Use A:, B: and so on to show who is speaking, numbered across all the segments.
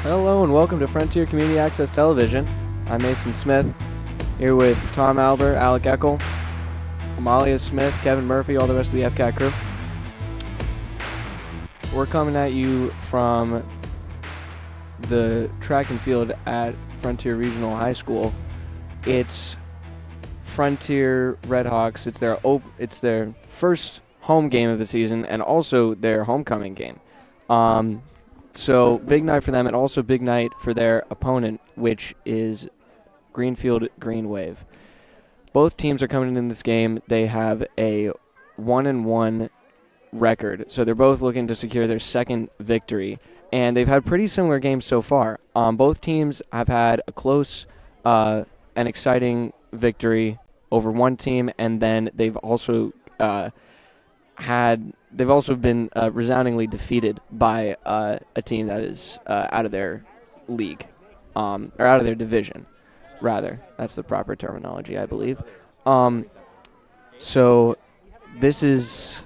A: Hello and welcome to Frontier Community Access Television. I'm Mason Smith, here with Tom Albert, Alec Eckel, Amalia Smith, Kevin Murphy, all the rest of the FCAT crew. We're coming at you from the track and field at Frontier Regional High School. It's Frontier Redhawks. It's their first home game of the season and also their homecoming game. So big night for them, and also big night for their opponent, which is Greenfield Green Wave. Both teams are coming in this game. They have a 1-1 record, so they're both looking to secure their second victory. And they've had pretty similar games so far. Both teams have had a close and exciting victory over one team, and then they've also been resoundingly defeated by a team that is out of their league, or out of their division, rather. That's the proper terminology, I believe. So this is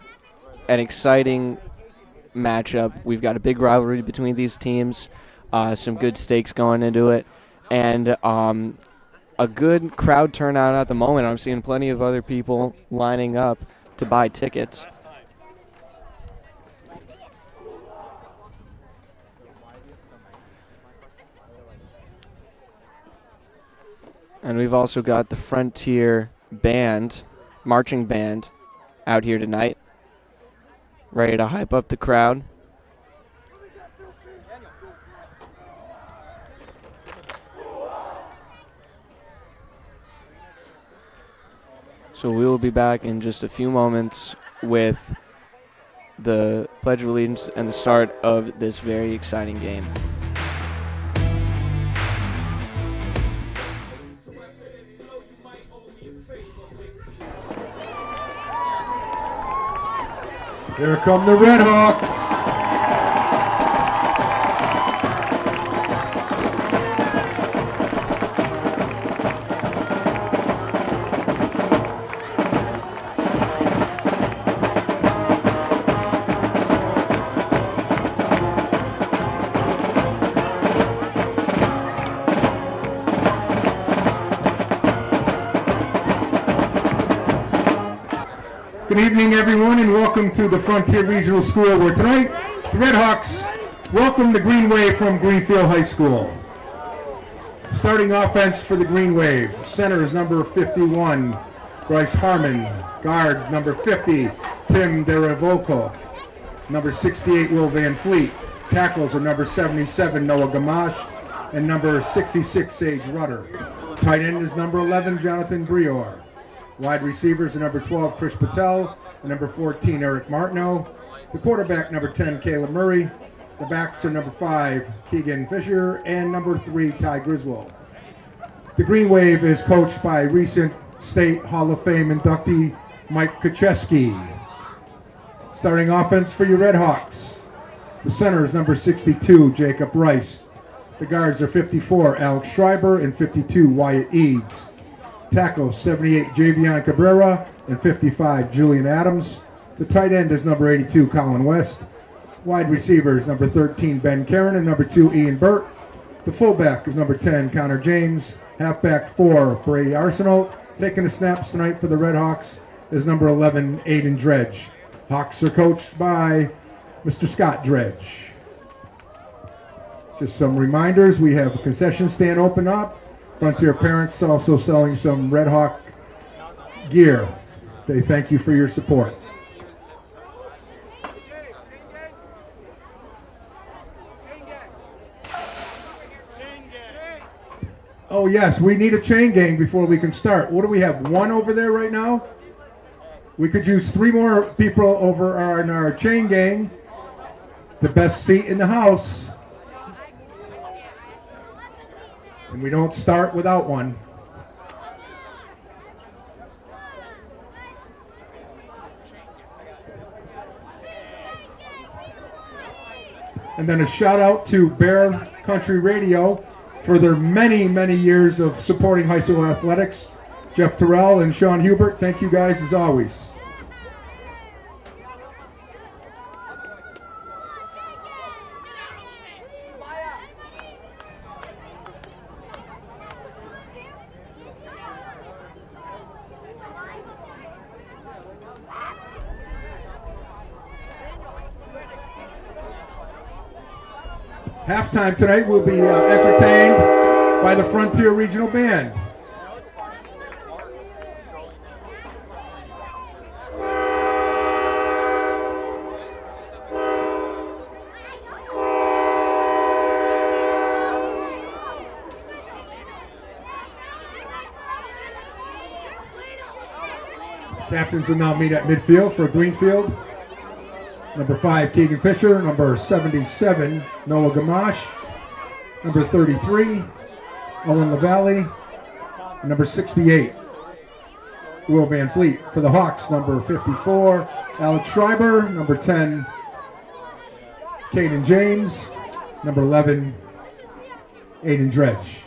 A: an exciting matchup. We've got a big rivalry between these teams, some good stakes going into it, and a good crowd turnout at the moment. I'm seeing plenty of other people lining up to buy tickets. And we've also got the Frontier Band, marching band, out here tonight, ready to hype up the crowd. So we will be back in just a few moments with the Pledge of Allegiance and the start of this very exciting game.
B: Here come the Redhawks. Good evening, everyone, and welcome to the Frontier Regional School, where tonight the Redhawks welcome the Green Wave from Greenfield High School. Starting offense for the Green Wave. Center is number 51, Bryce Harmon. Guard, number 50, Tim Derevokov. Number 68, Will Van Fleet. Tackles are number 77, Noah Gamache, and number 66, Sage Rudder. Tight end is number 11, Jonathan Brior. Wide receivers are number 12, Chris Patel, and number 14, Eric Martineau. The quarterback, number 10, Caleb Murray. The backs are number 5, Keegan Fisher, and number 3, Ty Griswold. The Green Wave is coached by recent State Hall of Fame inductee Mike Kucheski. Starting offense for your Redhawks. The center is number 62, Jacob Rice. The guards are 54, Alex Schreiber, and 52, Wyatt Eads. Tackles, 78, Javion Cabrera, and 55, Julian Adams. The tight end is number 82, Colin West. Wide receivers, number 13, Ben Karen, and number 2, Ian Burt. The fullback is number 10, Connor James. Halfback 4, Bray Arsenal. Taking the snaps tonight for the Redhawks is number 11, Aiden Dredge. Hawks are coached by Mr. Scott Dredge. Just some reminders, we have a concession stand open up. Frontier parents also selling some Red Hawk gear. They thank you for your support. Oh yes, we need a chain gang before we can start. What do we have, one over there right now? We could use 3 more people over in our chain gang. The best seat in the house. And we don't start without one. And then a shout out to Bear Country Radio for their many, many years of supporting high school athletics. Jeff Terrell and Sean Hubert, thank you guys as always. Halftime tonight will be entertained by the Frontier Regional Band. Captains will now meet at midfield for Greenfield. Number 5, Keegan Fisher. Number 77, Noah Gamache. Number 33, Owen LaValle. And number 68, Will Van Fleet. For the Hawks, number 54, Alex Schreiber. Number 10, Caden James. Number 11, Aiden Dredge.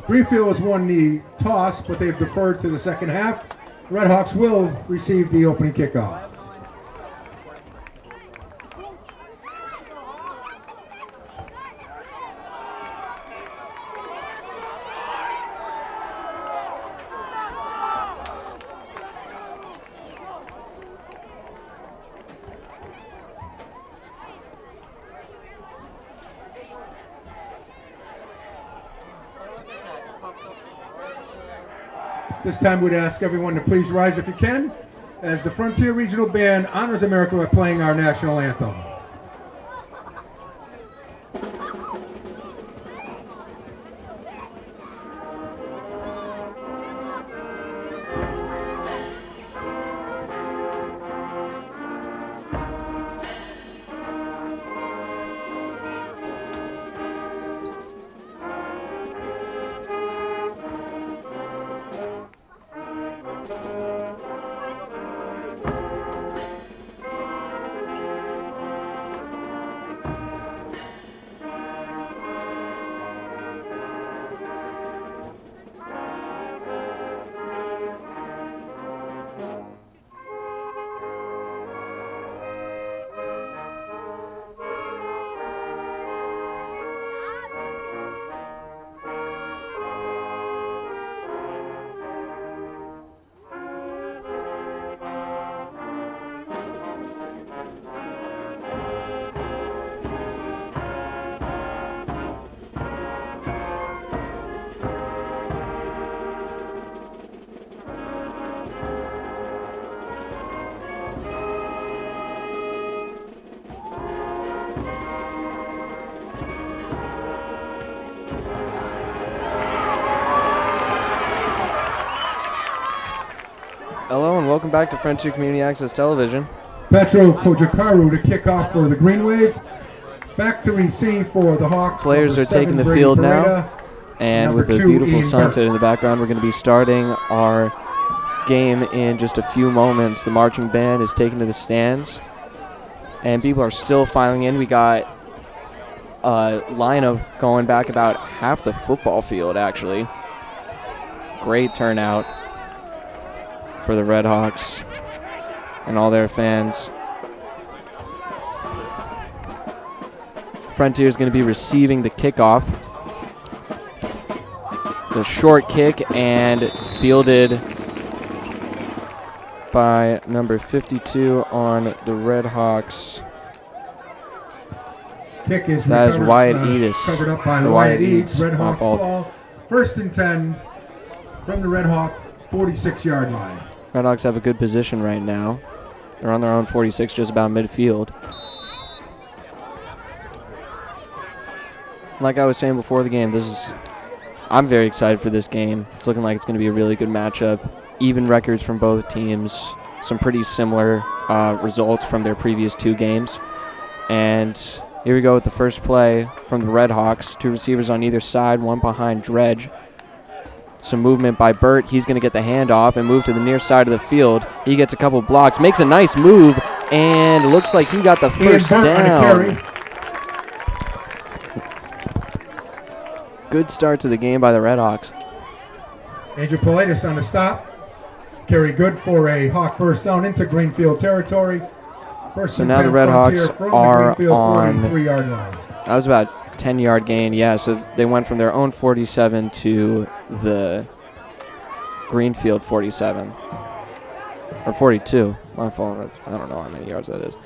B: Greenfield has won the toss, but they've deferred to the second half. Redhawks will receive the opening kickoff. This time we'd ask everyone to please rise if you can, as the Frontier Regional Band honors America by playing our national anthem.
A: Hello and welcome back to Frontier Community Access Television.
B: Petro Kojakaru to kick off for the Green Wave. Back to receive for the Hawks.
A: Players are taking the field now. And with a beautiful sunset in the background, we're going to be starting our game in just a few moments. The marching band is taken to the stands. And people are still filing in. We got a lineup going back about half the football field, actually. Great turnout for the Redhawks and all their fans. Frontier is going to be receiving the kickoff. It's a short kick and fielded by number 52 on the Redhawks.
B: Kick is
A: that is Wyatt Edis.
B: Covered up by Wyatt Eads. Redhawks ball. 1st and 10 from the Redhawk 46-yard line.
A: Redhawks have a good position right now. They're on their own 46, just about midfield. Like I was saying before the game, I'm very excited for this game. It's looking like it's going to be a really good matchup. Even records from both teams. Some pretty similar results from their previous two games. And Here we go with the first play from the Red Hawks. 2 receivers on either side, 1 behind Dredge. Some movement by Burt. He's going to get the handoff and move to the near side of the field. He gets a couple blocks, makes a nice move, and looks like he got the first down. Good start to the game by the Red Hawks.
B: Angel Politis on the stop. Carry good for a Hawk first down into Greenfield territory.
A: So now the Red Hawks are on
B: 43-yard line.
A: That was about a 10-yard gain, yeah. So they went from their own 47 to the Greenfield 47. Or 42. My fault. I don't know how many yards that is.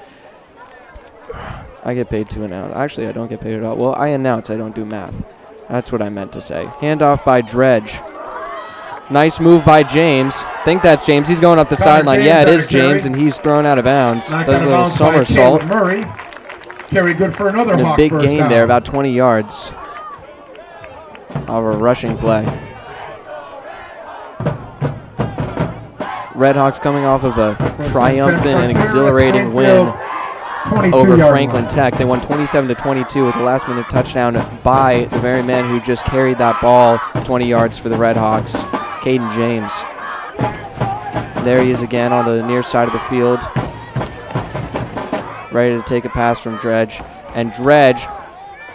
A: I get paid to announce. Actually, I don't get paid at all. Well, I announce. I don't do math. That's what I meant to say. Handoff by Dredge. Nice move by James. Think that's James. He's going up the sideline. Yeah, it is James, and he's thrown out of bounds. Does a little somersault.
B: Carry good for another Hawk
A: big
B: first
A: gain
B: down.
A: there, about 20 yards of a rushing play. Red Hawks coming off of a triumphant and exhilarating win over Franklin Tech. They won 27-22 with a last-minute touchdown by the very man who just carried that ball 20 yards for the Red Hawks, Caden James. There he is again on the near side of the field, ready to take a pass from Dredge. And Dredge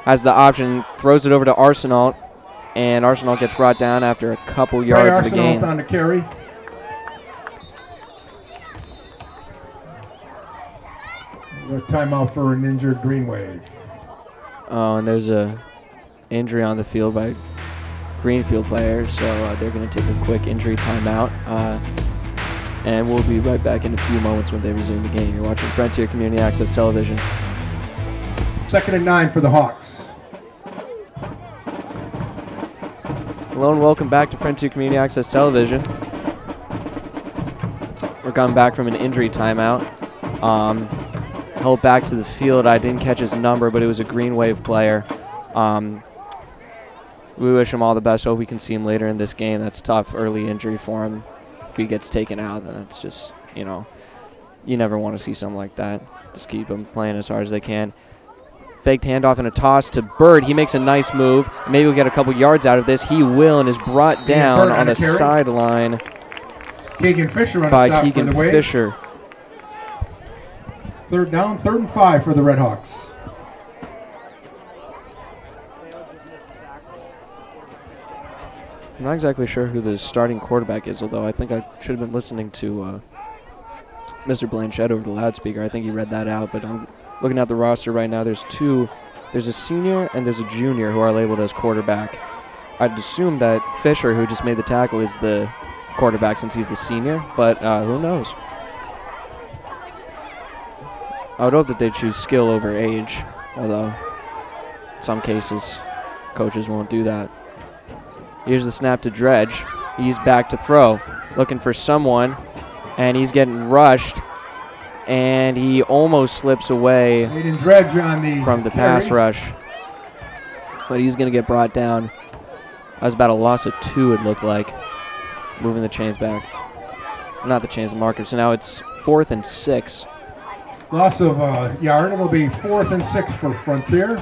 A: has the option, throws it over to Arsenal, and Arsenal gets brought down after a couple yards of the gain.
B: On the carry. A timeout for an injured Green Wave.
A: Oh, and there's a injury on the field by Greenfield player, so they're going to take a quick injury timeout. And we'll be right back in a few moments when they resume the game. You're watching Frontier Community Access Television.
B: 2nd and 9 for the Hawks.
A: Hello and welcome back to Frontier Community Access Television. We're coming back from an injury timeout. Held back to the field. I didn't catch his number, but it was a Green Wave player. We wish him all the best. Hope we can see him later in this game. That's tough, early injury for him. If he gets taken out, then it's just, you never want to see something like that. Just keep them playing as hard as they can. Faked handoff and a toss to Bird. He makes a nice move. Maybe we'll get a couple yards out of this. He will, and is brought down on the sideline by Keegan Fisher.
B: 3rd down, 3rd and 5 for the Red Hawks.
A: I'm not exactly sure who the starting quarterback is, although I think I should have been listening to Mr. Blanchett over the loudspeaker. I think he read that out, but I'm looking at the roster right now. There's a senior and there's a junior who are labeled as quarterback. I'd assume that Fisher, who just made the tackle, is the quarterback since he's the senior, but who knows? I would hope that they choose skill over age, although in some cases coaches won't do that. Here's the snap to Dredge. He's back to throw, looking for someone, and he's getting rushed, and he almost slips away from the pass rush, but he's going to get brought down. That was about a loss of 2, it looked like, moving the chains back. Not the chains, the markers. So now it's 4th and 6.
B: Loss of a yard. It'll be 4th and 6 for Frontier.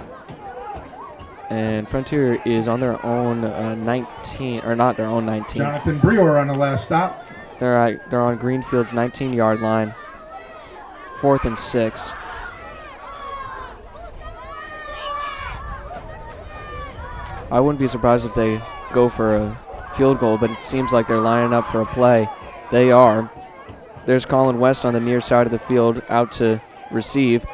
A: And Frontier is on their own 19, or not their own 19.
B: Jonathan Brewer on the last stop.
A: They're on Greenfield's 19-yard line. 4th and 6. I wouldn't be surprised if they go for a field goal, but it seems like they're lining up for a play. They are. There's Colin West on the near side of the field, out to receive.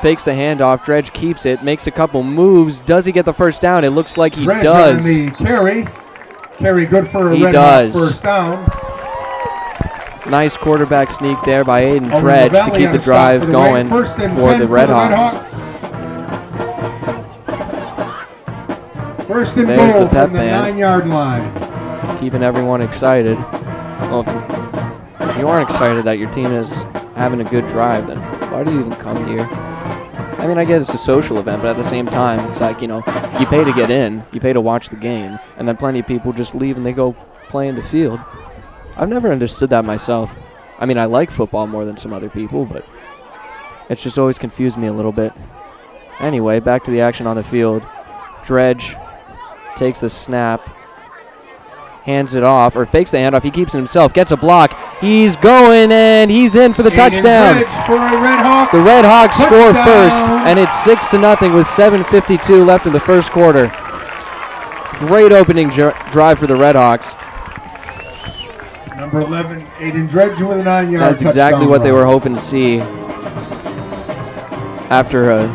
A: Fakes the handoff. Dredge keeps it, makes a couple moves. Does he get the first down? It looks like he does.
B: On the carry good for a Red Hawk first down.
A: Nice quarterback sneak there by Aiden Dredge to keep the drive going for the Red Hawks.
B: First and
A: There's
B: goal
A: the pep
B: from the
A: band,
B: 9-yard line.
A: keeping everyone excited. Well, if you aren't excited that your team is having a good drive, then why do you even come here? I mean, I get it's a social event, but at the same time, it's like, you pay to get in, you pay to watch the game, and then plenty of people just leave and they go play in the field. I've never understood that myself. I mean, I like football more than some other people, but it's just always confused me a little bit. Anyway, back to the action on the field. Dredge takes the snap, hands it off, or fakes the handoff. He keeps it himself, gets a block. He's going, and he's in for the touchdown. The Red Hawks score first, and it's 6-0 with 7:52 left in the first quarter. Great opening drive for the Red Hawks.
B: Number 11, Aiden Dredge with a 9-yard
A: That's exactly what they were hoping to see after a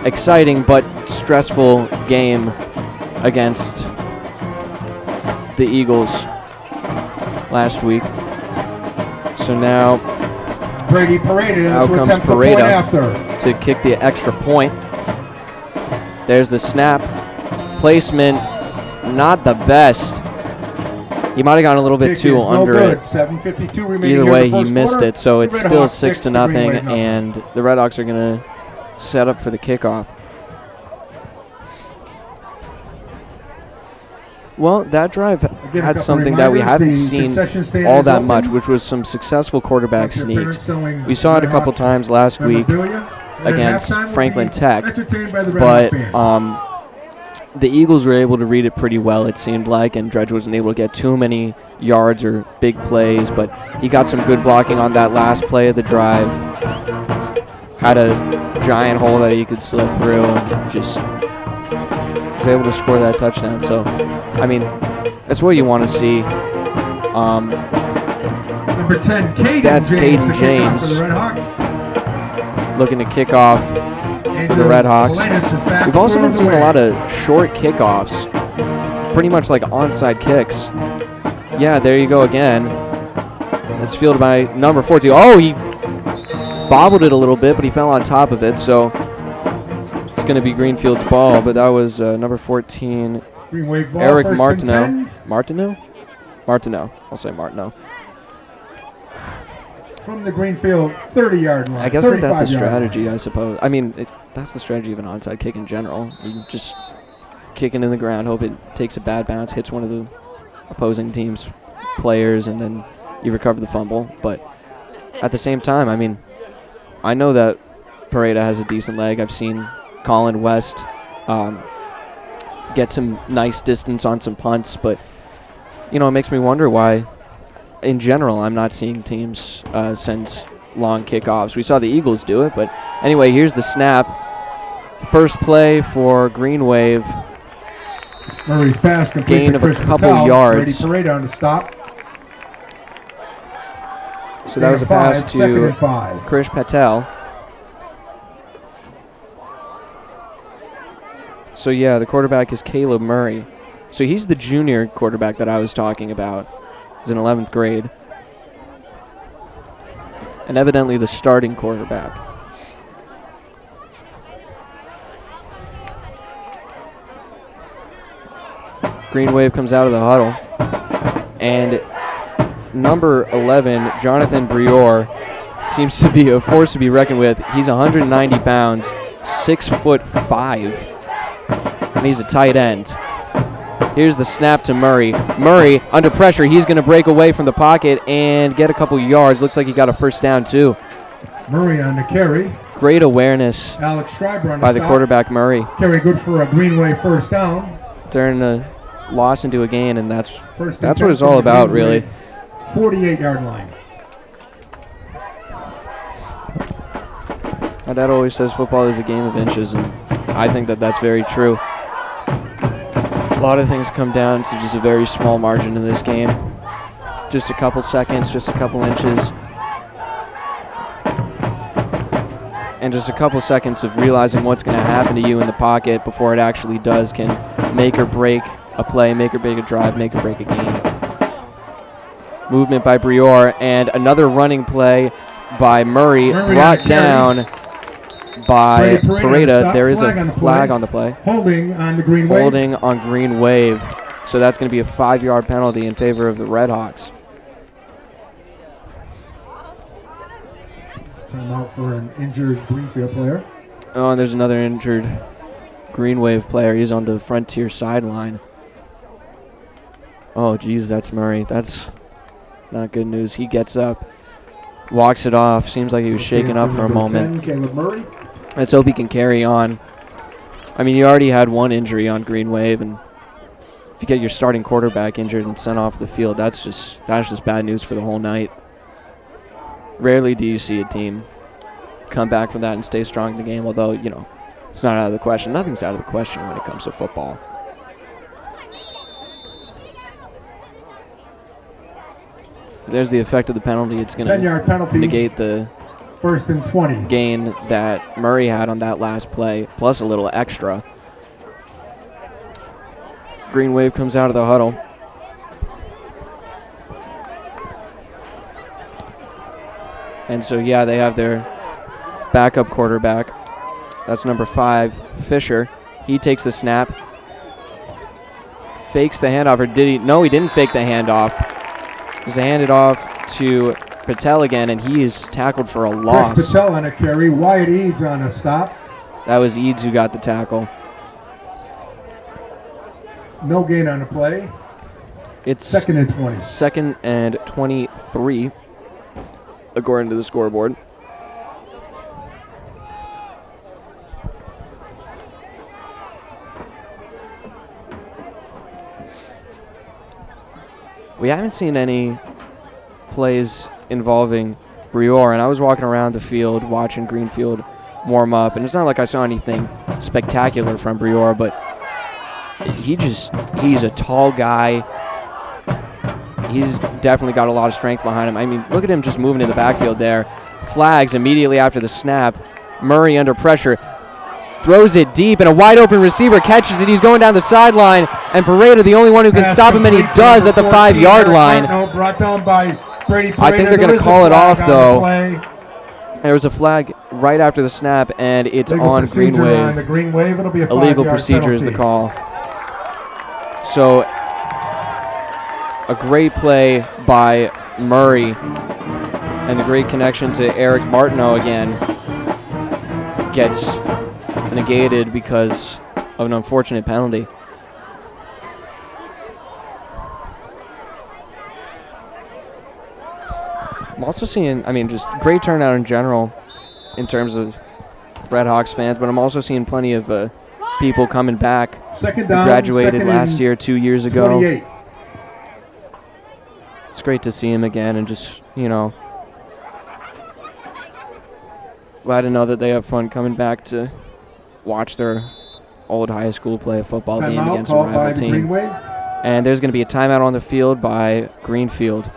A: exciting but stressful game against the Eagles last week. So now
B: Brady Pareda
A: out comes Pareda to kick the extra point. There's the snap. Placement, not the best. He might have gone a little bit too under it. Either way, he missed it, so it's still 6-0, and the Red Hawks are going to set up for the kickoff. Well, that drive had something that we haven't seen all that much, which was some successful quarterback sneaks. We saw it a couple times last week against Franklin Tech, but the Eagles were able to read it pretty well, it seemed like, and Dredge wasn't able to get too many yards or big plays, but he got some good blocking on that last play of the drive. Had a giant hole that he could slip through and just was able to score that touchdown. So, I mean, that's what you want to see.
B: Number 10,
A: that's Caden James looking to kick off for the Red Hawks. We've also been seeing a lot of short kickoffs, pretty much like onside kicks. Yeah, there you go again. That's fielded by number 14. Oh, he bobbled it a little bit, but he fell on top of it, so it's going to be Greenfield's ball, but that was number 14, Eric Martineau. Martineau. I'll say Martineau.
B: From the Greenfield 30-yard line.
A: I guess that's the strategy, I suppose. I mean, that's the strategy of an onside kick in general. You just kick it in the ground, hope it takes a bad bounce, hits one of the opposing team's players, and then you recover the fumble. But at the same time, I mean, I know that Pareda has a decent leg. I've seen Colin West get some nice distance on some punts, but, you know, it makes me wonder why, in general, I'm not seeing teams send long kickoffs. We saw the Eagles do it, but anyway, here's the snap. First play for Green Wave.
B: Murray's pass complete
A: gain of a couple yards.
B: Brady Pareda on to stop.
A: So that was a pass to Krish Patel. So yeah, the quarterback is Caleb Murray. So he's the junior quarterback that I was talking about. He's in 11th grade. And evidently the starting quarterback. Green Wave comes out of the huddle. And number 11, Jonathan Brior, seems to be a force to be reckoned with. He's 190 pounds, 6'5", and he's a tight end. Here's the snap to Murray. Murray, under pressure, he's going to break away from the pocket and get a couple yards. Looks like he got a first down, too.
B: Murray on the carry.
A: Great awareness
B: Alex Schreiber on
A: by the quarterback, Murray.
B: Carry good for a Greenway first down.
A: Turn the loss into a gain, and that's what it's all about, really.
B: 48-yard line.
A: My dad always says football is a game of inches, and I think that that's very true. A lot of things come down to just a very small margin in this game. Just a couple seconds, just a couple inches. And just a couple seconds of realizing what's going to happen to you in the pocket before it actually does can make or break a play, make or break a drive, make or break a game. Movement by Brior, and another running play by Murray brought down by Pareda. There is a flag on the play.
B: Holding on the Green Wave.
A: Holding on Green Wave. So that's going to be a 5-yard penalty in favor of the Red Hawks.
B: Timeout for an injured Greenfield player.
A: Oh, and there's another injured Green Wave player. He's on the Frontier sideline. Oh, geez, that's Murray. That's not good news. He gets up, walks it off. Seems like he was shaken up for a moment.
B: Caleb Murray.
A: Let's hope he can carry on. I mean, you already had one injury on Green Wave, and if you get your starting quarterback injured and sent off the field, that's just bad news for the whole night. Rarely do you see a team come back from that and stay strong in the game, although, you know, it's not out of the question. Nothing's out of the question when it comes to football. There's the effect of the penalty. It's going to negate the
B: 1st and 20
A: gain that Murray had on that last play, plus a little extra. Green Wave comes out of the huddle. And so, yeah, they have their backup quarterback. That's number 5, Fisher. He takes the snap. Fakes the handoff, or did he? No, he didn't fake the handoff. Just handed off to Patel again, and he is tackled for a loss.
B: Chris Patel on a carry. Wyatt Eads on a stop.
A: That was Eads who got the tackle.
B: No gain on the play.
A: It's
B: 2nd and 20.
A: 2nd and 23, according to the scoreboard. We haven't seen any plays involving Brior, and I was walking around the field watching Greenfield warm up, and it's not like I saw anything spectacular from Brior, but he's a tall guy. He's definitely got a lot of strength behind him. I mean, look at him just moving in the backfield there. Flags immediately after the snap. Murray under pressure. Throws it deep, and a wide-open receiver catches it. He's going down the sideline, and Pareda, the only one who can stop him, and he does at the 5-yard line.
B: Brought down by Brady Pareda.
A: I think they're going to call it off, though. There was a flag right after the snap, and it's on Green Wave.
B: On the Green Wave. It'll be a
A: illegal procedure is the call. So, a great play by Murray, and a great connection to Eric Martineau again gets negated because of an unfortunate penalty. I'm also seeing, I mean, just great turnout in general in terms of Red Hawks fans, but I'm also seeing plenty of people coming back who graduated last year, 2 years ago.
B: 28.
A: It's great to see him again, and just, you know, glad to know that they have fun coming back to watch their old high school play a football game against a rival team. And there's going to be a timeout on the field by Greenfield.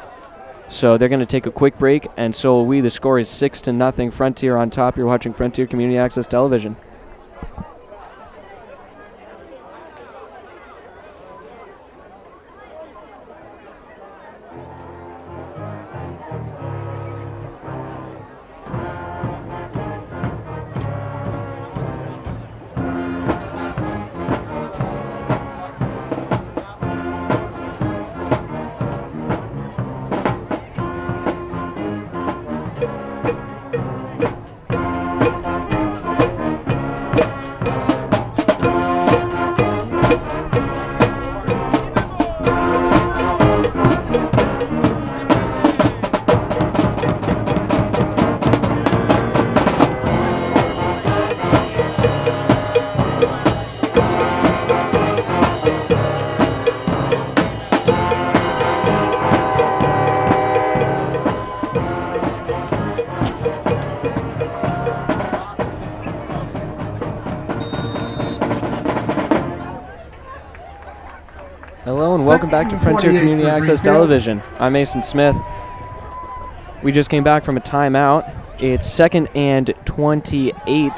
A: So they're going to take a quick break, and so will we. The score is 6-0. Frontier on top. You're watching Frontier Community Access Television. Hello and welcome back to Frontier Community Access Television. I'm Mason Smith. We just came back from a timeout. It's 2nd and 28.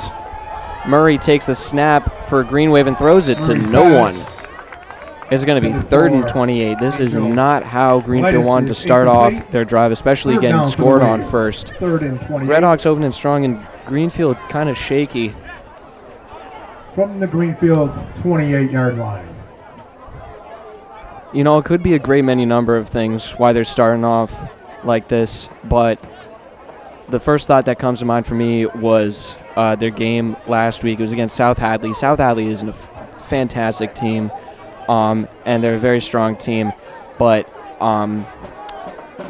A: Murray takes the snap for Green Wave and throws it to no one. It's going to be 3rd and 28. This is not how Greenfield wanted to start off their drive, especially getting scored on first.
B: 3rd and 28.
A: Red Hawks opening strong, and Greenfield kind of shaky.
B: From the Greenfield 28-yard line.
A: You know, it could be a great many number of things why they're starting off like this, but the first thought that comes to mind for me was their game last week. It was against South Hadley. South Hadley is a fantastic team, and they're a very strong team, but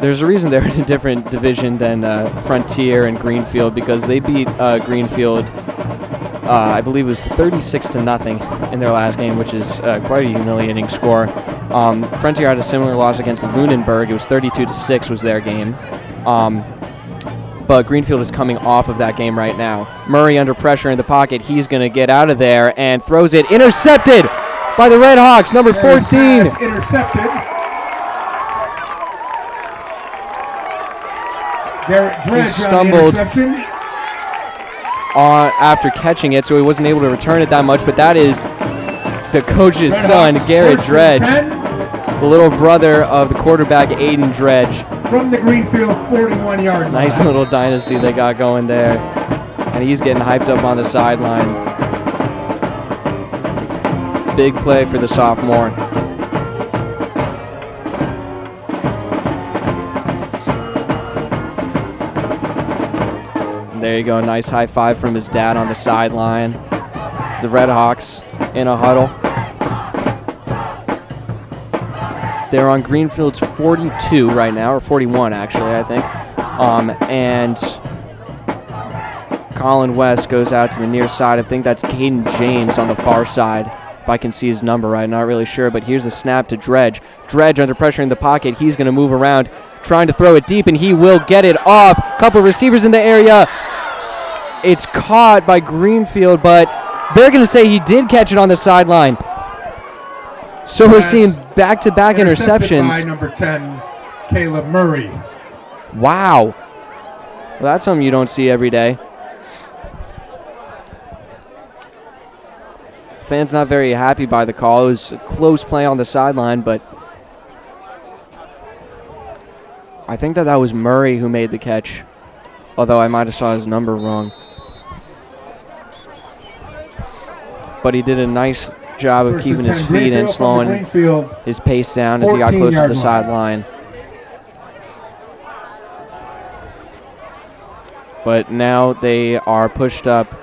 A: there's a reason they're in a different division than Frontier and Greenfield, because they beat Greenfield I believe it was 36-0 in their last game, which is quite a humiliating score. Frontier had a similar loss against Lunenburg. It was 32-6 was their game. But Greenfield is coming off of that game right now. Murray under pressure in the pocket. He's going to get out of there and throws it. Intercepted by the Red Hawks, number 14.
B: Intercepted. Garrett Dredge
A: He stumbled after catching it, so he wasn't able to return it that much. But that is the coach's son, Garrett Dredge, the little brother of the quarterback, Aiden Dredge.
B: From the Greenfield 41-yard line.
A: Nice little dynasty they got going there. And he's getting hyped up on the sideline. Big play for the sophomore. And there you go, nice high five from his dad on the sideline. It's the Red Hawks in a huddle. They're on Greenfield's 42 right now, or 41 actually, I think. And Colin West goes out to the near side. I think that's Caden James on the far side, if I can see his number right. Not really sure, but here's a snap to Dredge. Dredge under pressure in the pocket. He's going to move around, trying to throw it deep, and he will get it off. Couple receivers in the area. It's caught by Greenfield, but they're going to say he did catch it on the sideline. So we're seeing back-to-back interceptions.
B: By number 10, Caleb Murray.
A: Wow. Well, that's something you don't see every day. Fans not very happy by the call. It was a close play on the sideline, but I think that was Murray who made the catch, although I might have saw his number wrong. But he did a nice job of keeping his feet and slowing his pace down as he got closer to the sideline. But now they are pushed up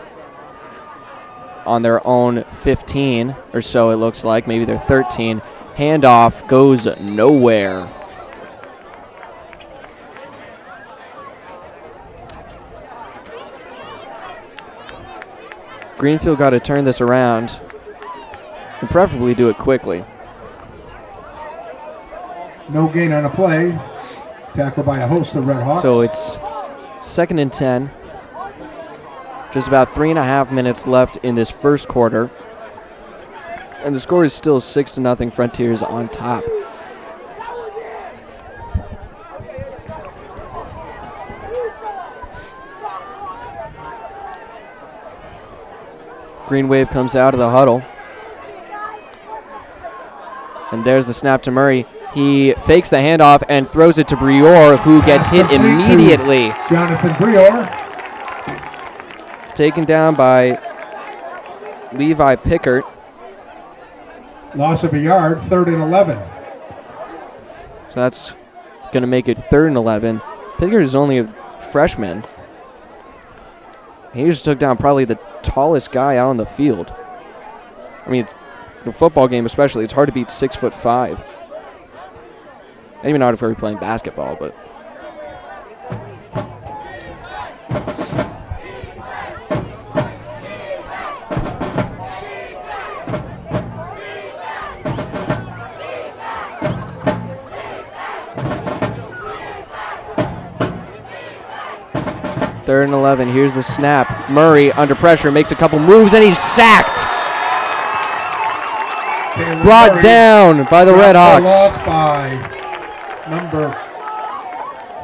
A: on their own 15 or so, it looks like. Maybe they're 13. Handoff goes nowhere. Greenfield got to turn this around and preferably do it quickly.
B: No gain on a play. Tackled by a host of Red Hawks.
A: So it's 2nd and 10. Just about 3.5 minutes left in this first quarter. And the score is still 6-0. Frontiers on top. Green Wave comes out of the huddle. And there's the snap to Murray. He fakes the handoff and throws it to Brior, who gets hit immediately.
B: Jonathan Brior.
A: Taken down by Levi Pickert.
B: Loss of a yard, 3rd and 11.
A: So that's going to make it 3rd and 11. Pickert is only a freshman. He just took down probably the tallest guy out on the field. I mean, in a football game especially, it's hard to beat 6'5". Maybe not if we were playing basketball, but. Third and 11. Here's the snap. Murray under pressure makes a couple moves and he's sacked. Brought down by the Red Hawks.
B: Lost by number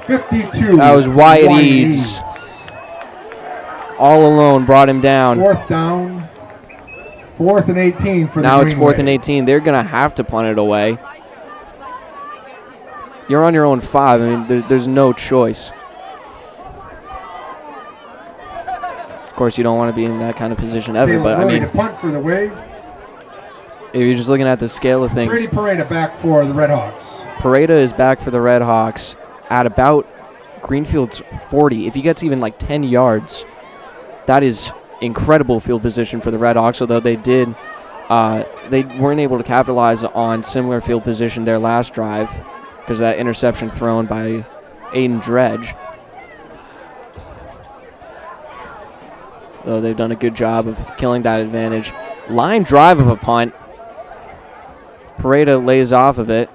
B: 52.
A: That was Wyatt Eads. All alone brought him down.
B: 4th down. 4th and 18 for
A: now
B: the
A: it's 4th and 18. They're going to have to punt it away. You're on your own 5. I mean, there's no choice. Of course, you don't want to be in that kind of position ever, but I mean,
B: to punt for the Wave.
A: If you're just looking at the scale of things.
B: Brady Pareda back for the Red Hawks.
A: Pareda is back for the Red Hawks at about Greenfield's 40. If he gets even like 10 yards, that is incredible field position for the Red Hawks, although they weren't able to capitalize on similar field position their last drive because of that interception thrown by Aiden Dredge. though they've done a good job of killing that advantage. Line drive of a punt. Pareda lays off of it,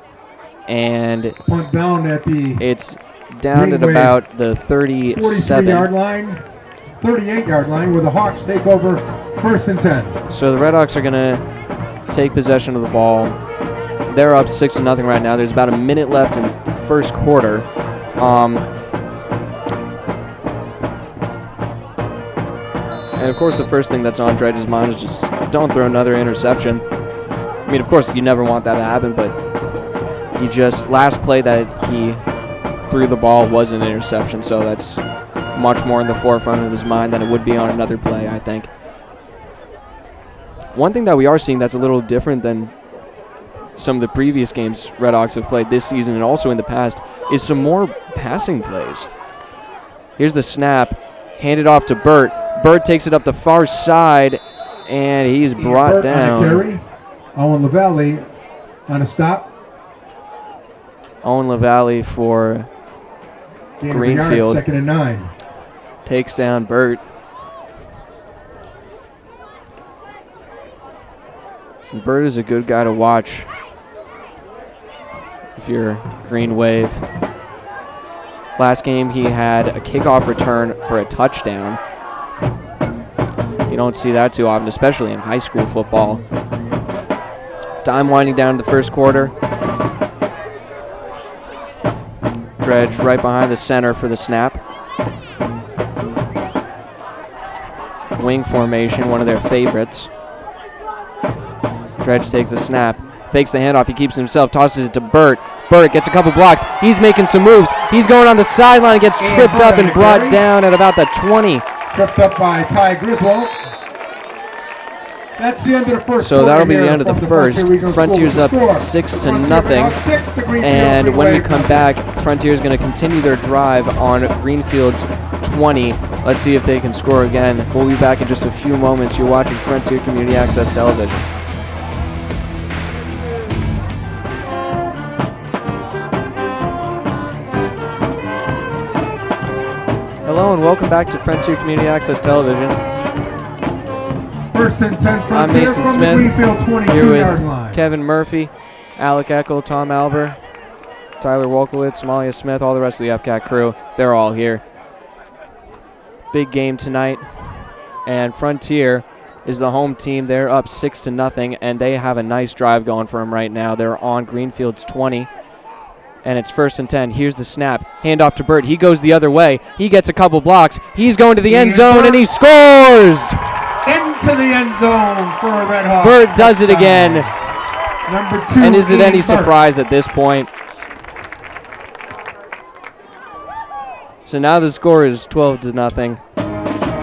A: and
B: punt down at the
A: it's down at about the
B: 43-yard line, 38-yard line, where the Hawks take over 1st and 10.
A: So the Red Hawks are going to take possession of the ball. They're up 6-0 right now. There's about a minute left in the first quarter. And of course, the first thing that's on Dredge's mind is just don't throw another interception. I mean, of course, you never want that to happen, but he just, last play that he threw the ball was an interception, so that's much more in the forefront of his mind than it would be on another play, I think. One thing that we are seeing that's a little different than some of the previous games Red Hawks have played this season and also in the past is some more passing plays. Here's the snap, handed off to Burt. Burt takes it up the far side, and he's brought down.
B: On a carry. Owen LaValle on a stop.
A: Owen LaValle for Greenfield.
B: 2nd and 9.
A: Takes down Burt. And Burt is a good guy to watch if you're Green Wave. Last game he had a kickoff return for a touchdown. You don't see that too often, especially in high school football. Time winding down to the first quarter. Dredge right behind the center for the snap. Wing formation, one of their favorites. Dredge takes the snap, fakes the handoff, he keeps it himself, tosses it to Burt. Burt gets a couple blocks, he's making some moves. He's going on the sideline, gets tripped up and brought down at about the 20.
B: Tripped up by Ty Griswold. That's the end of the first.
A: So that'll be the end of the first. Frontier's up 6-0. And when we come back, Frontier's going to continue their drive on Greenfield's 20. Let's see if they can score again. We'll be back in just a few moments. You're watching Frontier Community Access Television. Hello and welcome back to Frontier Community Access Television.
B: 1st and 10
A: I'm Mason Smith, here with
B: line.
A: Kevin Murphy, Alec Eckel, Tom Albert, Tyler Wolkowitz, Malia Smith, all the rest of the FCAT crew. They're all here. Big game tonight, and Frontier is the home team. They're up 6-0, and they have a nice drive going for them right now. They're on Greenfield's 20, and it's 1st and 10. Here's the snap. Handoff to Burt. He goes the other way. He gets a couple blocks. He's going to the end zone, and he scores!
B: Into the end zone for a Red Hawk.
A: Burt does it again.
B: Number 2.
A: And is it any surprise at this point? So now the score is 12-0.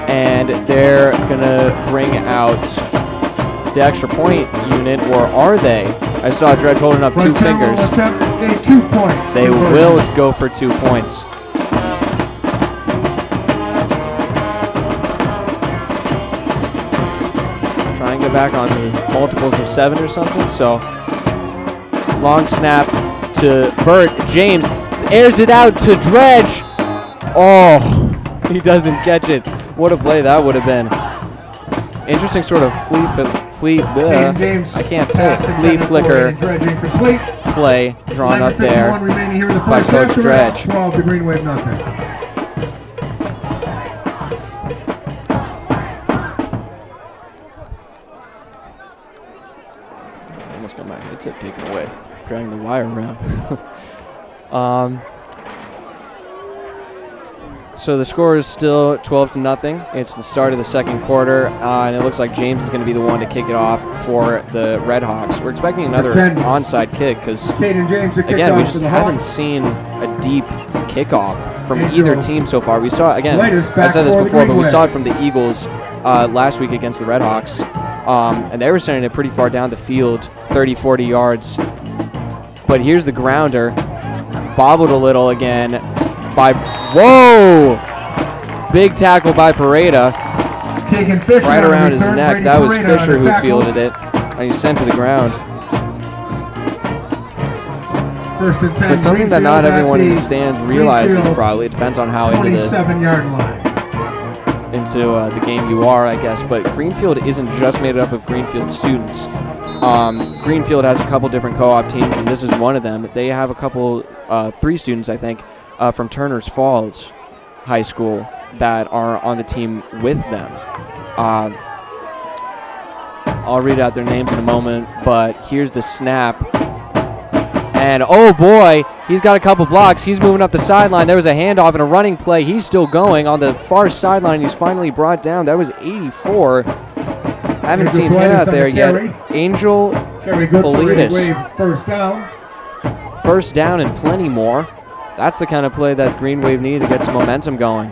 A: And they're going to bring out the extra point unit, or are they? I saw Dredge holding up 2 fingers.
B: A 2-point.
A: They will go for 2 points. Try and get back on the multiples of 7 or something. So, long snap to Burt. James airs it out to Dredge. Oh, he doesn't catch it. What a play that would have been. Interesting sort of flea flicker play drawn up there by Coach Dredge.
B: 12 to Green Wave, nothing.
A: Almost got my headset taken away, dragging the wire around. So the score is still 12-0. It's the start of the second quarter, and it looks like James is going to be the one to kick it off for the Red Hawks. We're expecting another onside kick because, again, we just haven't seen a deep kickoff from either team so far. We saw, again, I said this before, but we saw it from the Eagles last week against the Red Hawks, and they were sending it pretty far down the field, 30, 40 yards. But here's the grounder, bobbled a little again by... Whoa! Big tackle by Pareda. Right around his neck. That was Fisher who fielded it. And he's sent to the ground. But something that not everyone in the stands realizes probably. It depends on how into the the game you are, I guess. But Greenfield isn't just made up of Greenfield students. Greenfield has a couple different co-op teams, and this is one of them. They have a couple, 3 students, I think, from Turner's Falls High School that are on the team with them. I'll read out their names in a moment, but here's the snap. And, oh, boy, he's got a couple blocks. He's moving up the sideline. There was a handoff and a running play. He's still going on the far sideline. He's finally brought down. That was 84. Haven't seen him out there yet. Angel Politis. First down and plenty more. That's the kind of play that Green Wave needed to get some momentum going.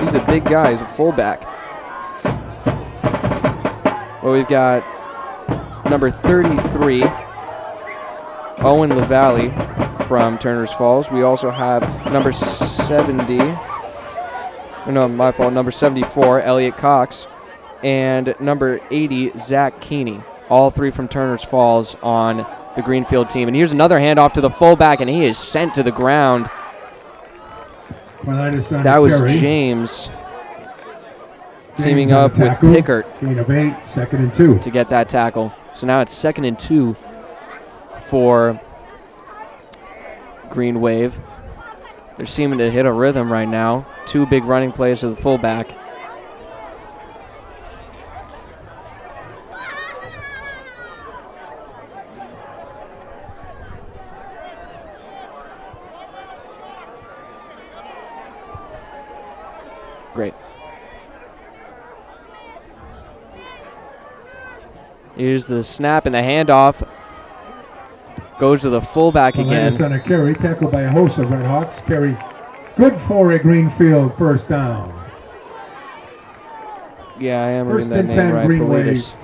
A: He's a big guy. He's a fullback. Well, we've got number 33, Owen LaValle from Turner's Falls. We also have number 70, no, my fault, number 74, Elliot Cox, and number 80, Zach Keeney. All 3 from Turner's Falls on the Greenfield team. And here's another handoff to the fullback, and he is sent to the ground. That was James teaming up with Pickert.
B: Gain of 8, 2nd and 2.
A: To get that tackle. So now it's 2nd and 2 for Green Wave. They're seeming to hit a rhythm right now. 2 big running plays to the fullback. Great. Here's the snap and the handoff. Goes to the fullback again.
B: On a carry, tackled by a host of Redhawks. Carry good for a Greenfield first down.
A: Yeah, I am reading that name right. Politis.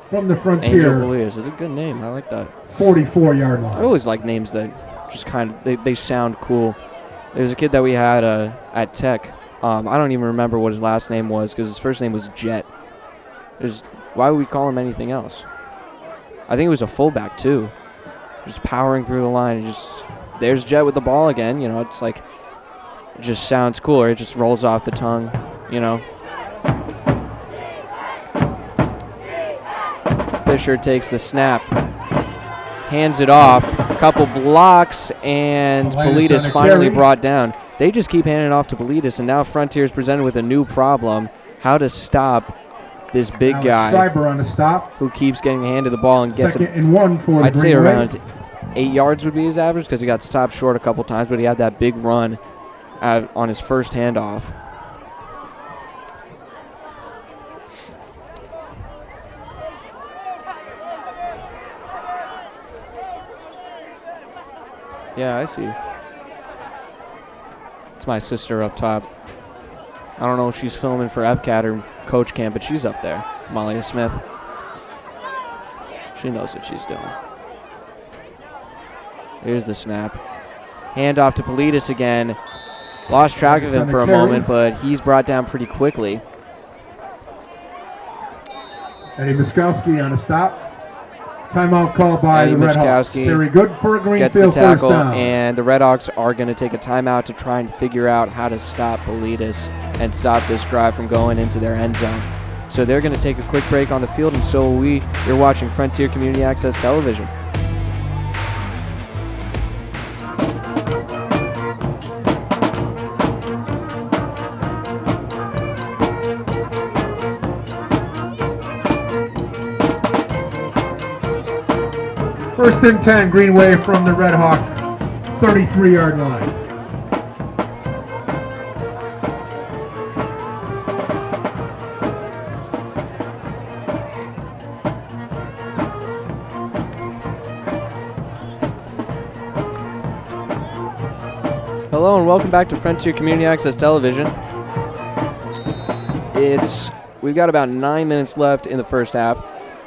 B: From the Frontier.
A: Angel Politis. It's a good name. I like that.
B: 44-yard line.
A: I always like names that just kind of, they sound cool. There's a kid that we had at Tech. I don't even remember what his last name was because his first name was Jet. Why would we call him anything else? I think it was a fullback too. Just powering through the line. And there's Jet with the ball again. You know, it's like, it just sounds cooler. It just rolls off the tongue, you know. Fisher takes the snap. Hands it off. A couple blocks, and Politis finally brought down. They just keep handing it off to Politis, and now Frontier is presented with a new problem: how to stop this big guy
B: Schreiber on the stop,
A: who keeps getting handed the ball and gets
B: 2nd and 1 for
A: I'd
B: the
A: say
B: Green
A: around
B: Wave.
A: 8 yards would be his average because he got stopped short a couple times, but he had that big run on his first handoff. Yeah, I see. It's my sister up top. I don't know if she's filming for FCAT or Coach Camp, but she's up there. Malia Smith. She knows what she's doing. Here's the snap. Handoff to Politis again. Lost track of him for a moment, but he's brought down pretty quickly.
B: Eddie Miskowski on a stop. Timeout called by
A: Eddie
B: the Redhawks. Very good for a Greenfield
A: gets the tackle,
B: first down.
A: and the Redhawks are going to take a timeout to try and figure out how to stop Politis and stop this drive from going into their end zone. So they're going to take a quick break on the field, and so will we. You're watching Frontier Community Access Television.
B: First and 10, Green Wave from the Red Hawk 33-yard line.
A: Hello and welcome back to Frontier Community Access Television. We've got about 9 minutes left in the first half.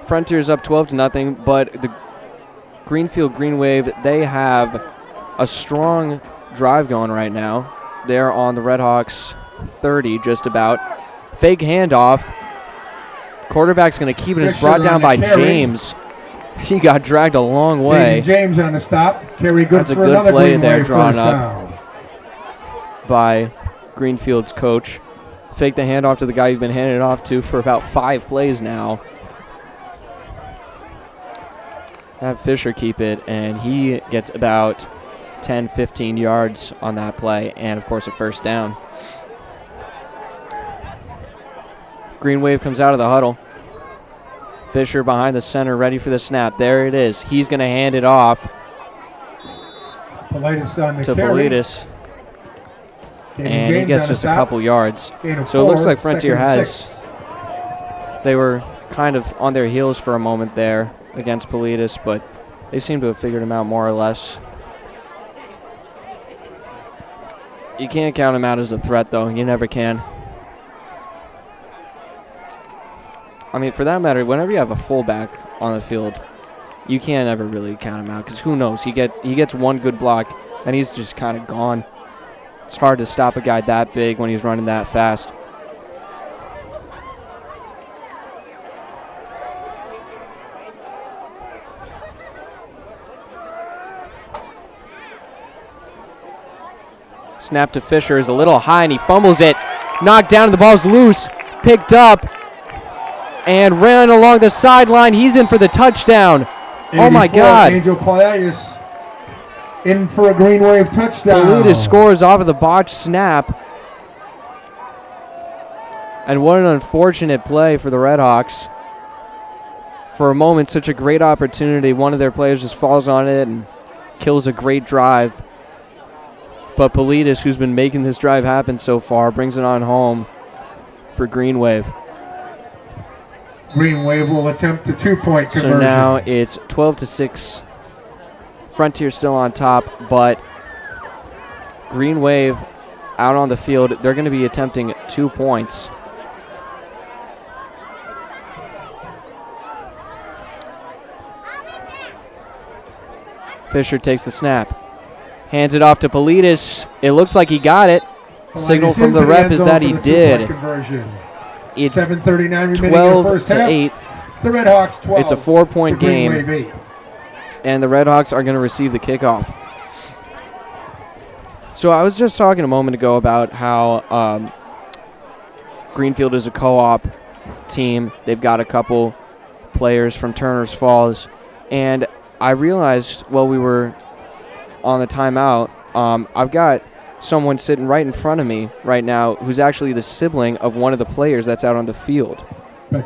A: Frontier's up 12-0, but the Greenfield Green Wave, they have a strong drive going right now. They're on the Redhawks 30 just about. Fake handoff. Quarterback's going to keep it. It's brought down by James. He got dragged a long way.
B: James on the stop. Carry good.
A: That's a good play there drawn up by Greenfield's coach. Fake the handoff to the guy you've been handing it off to for about 5 plays now. Have Fisher keep it, and he gets about 10, 15 yards on that play, and of course a first down. Green Wave comes out of the huddle. Fisher behind the center, ready for the snap. There it is. He's going to hand it off
B: to
A: Politis. And he gets just a couple yards. So it looks like Frontier has. They were kind of on their heels for a moment there against Politis, but they seem to have figured him out more or less. You can't count him out as a threat, though. You never can. I mean, for that matter, whenever you have a fullback on the field, you can't ever really count him out because who knows? He gets one good block, and he's just kind of gone. It's hard to stop a guy that big when he's running that fast. Snap to Fisher is a little high, and he fumbles it. Knocked down, and the ball's loose. Picked up. And ran along the sideline. He's in for the touchdown. Oh, my God.
B: Angel Politis in for a Green Wave touchdown.
A: Politis scores off of the botched snap. And what an unfortunate play for the Redhawks. For a moment, such a great opportunity. One of their players just falls on it and kills a great drive. But Politis, who's been making this drive happen so far, brings it on home for Green Wave.
B: Green Wave will attempt a 2-point conversion.
A: So now it's 12-6. Frontier still on top, but Green Wave out on the field. They're going to be attempting 2 points. Fisher takes the snap. Hands it off to Politis. It looks like he got it. Signal from the ref is that he did. It's 12-8.
B: The Redhawks 12.
A: It's a 4-point game. And the Redhawks are going to receive the kickoff. So I was just talking a moment ago about how Greenfield is a co-op team. They've got a couple players from Turner's Falls. And I realized while we were on the timeout, I've got someone sitting right in front of me right now who's actually the sibling of one of the players that's out on the field.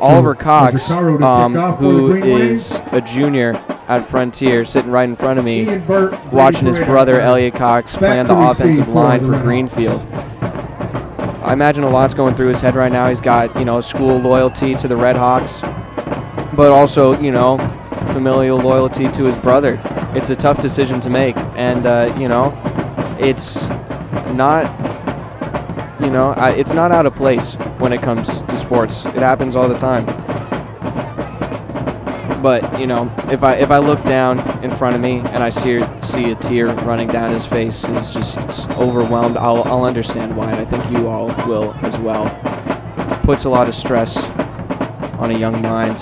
A: Oliver Cox, who is a junior at Frontier, sitting right in front of me, watching his brother Elliot Cox play on the offensive line for Greenfield. I imagine a lot's going through his head right now. He's got, school loyalty to the Redhawks, but also, familial loyalty to his brother. It's a tough decision to make, and, it's not, it's not out of place when it comes to sports. It happens all the time. But, if I look down in front of me and I see a tear running down his face and he's just overwhelmed, I'll understand why, and I think you all will as well. Puts a lot of stress on a young mind,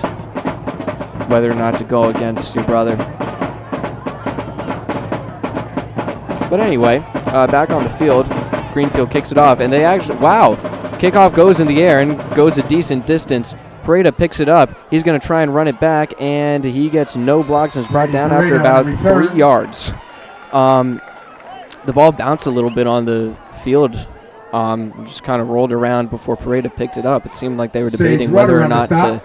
A: whether or not to go against your brother. But anyway, back on the field, Greenfield kicks it off, and they actually, kickoff goes in the air and goes a decent distance. Pareda picks it up. He's going to try and run it back, and he gets no blocks and is brought down after about 3 yards. The ball bounced a little bit on the field, just kind of rolled around before Pareda picked it up. It seemed like they were debating whether or not to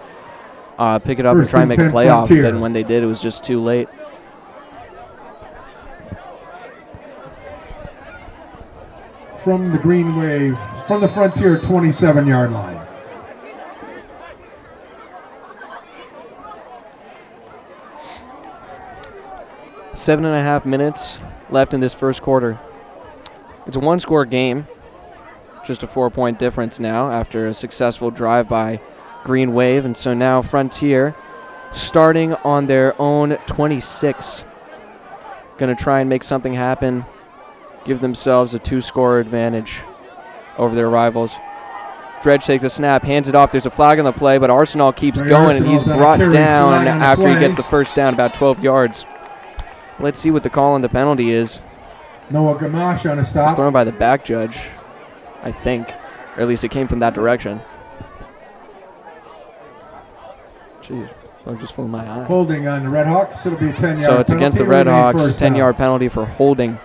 A: pick it up and try and make a play off of it, and when they did, it was just too late.
B: From the Green Wave, from the Frontier 27-yard line.
A: Seven and a half minutes left in this first quarter. It's a one-score game, just a 4-point difference now after a successful drive by Green Wave, and so now Frontier starting on their own 26. Going to try and make something happen, give themselves a 2-score advantage over their rivals. Dredge takes the snap, hands it off. There's a flag on the play, but Arsenal keeps going, and he's brought down after he gets the first down, about 12 yards. Let's see what the call on the penalty is.
B: Noah Gamache on a stop.
A: It's thrown by the back judge. I think. Or at least it came from that direction. Jeez, I just flew my eye.
B: Holding on the Red Hawks. It'll be a 10-yard penalty.
A: So it's against the Red Hawks, 10-yard penalty for holding.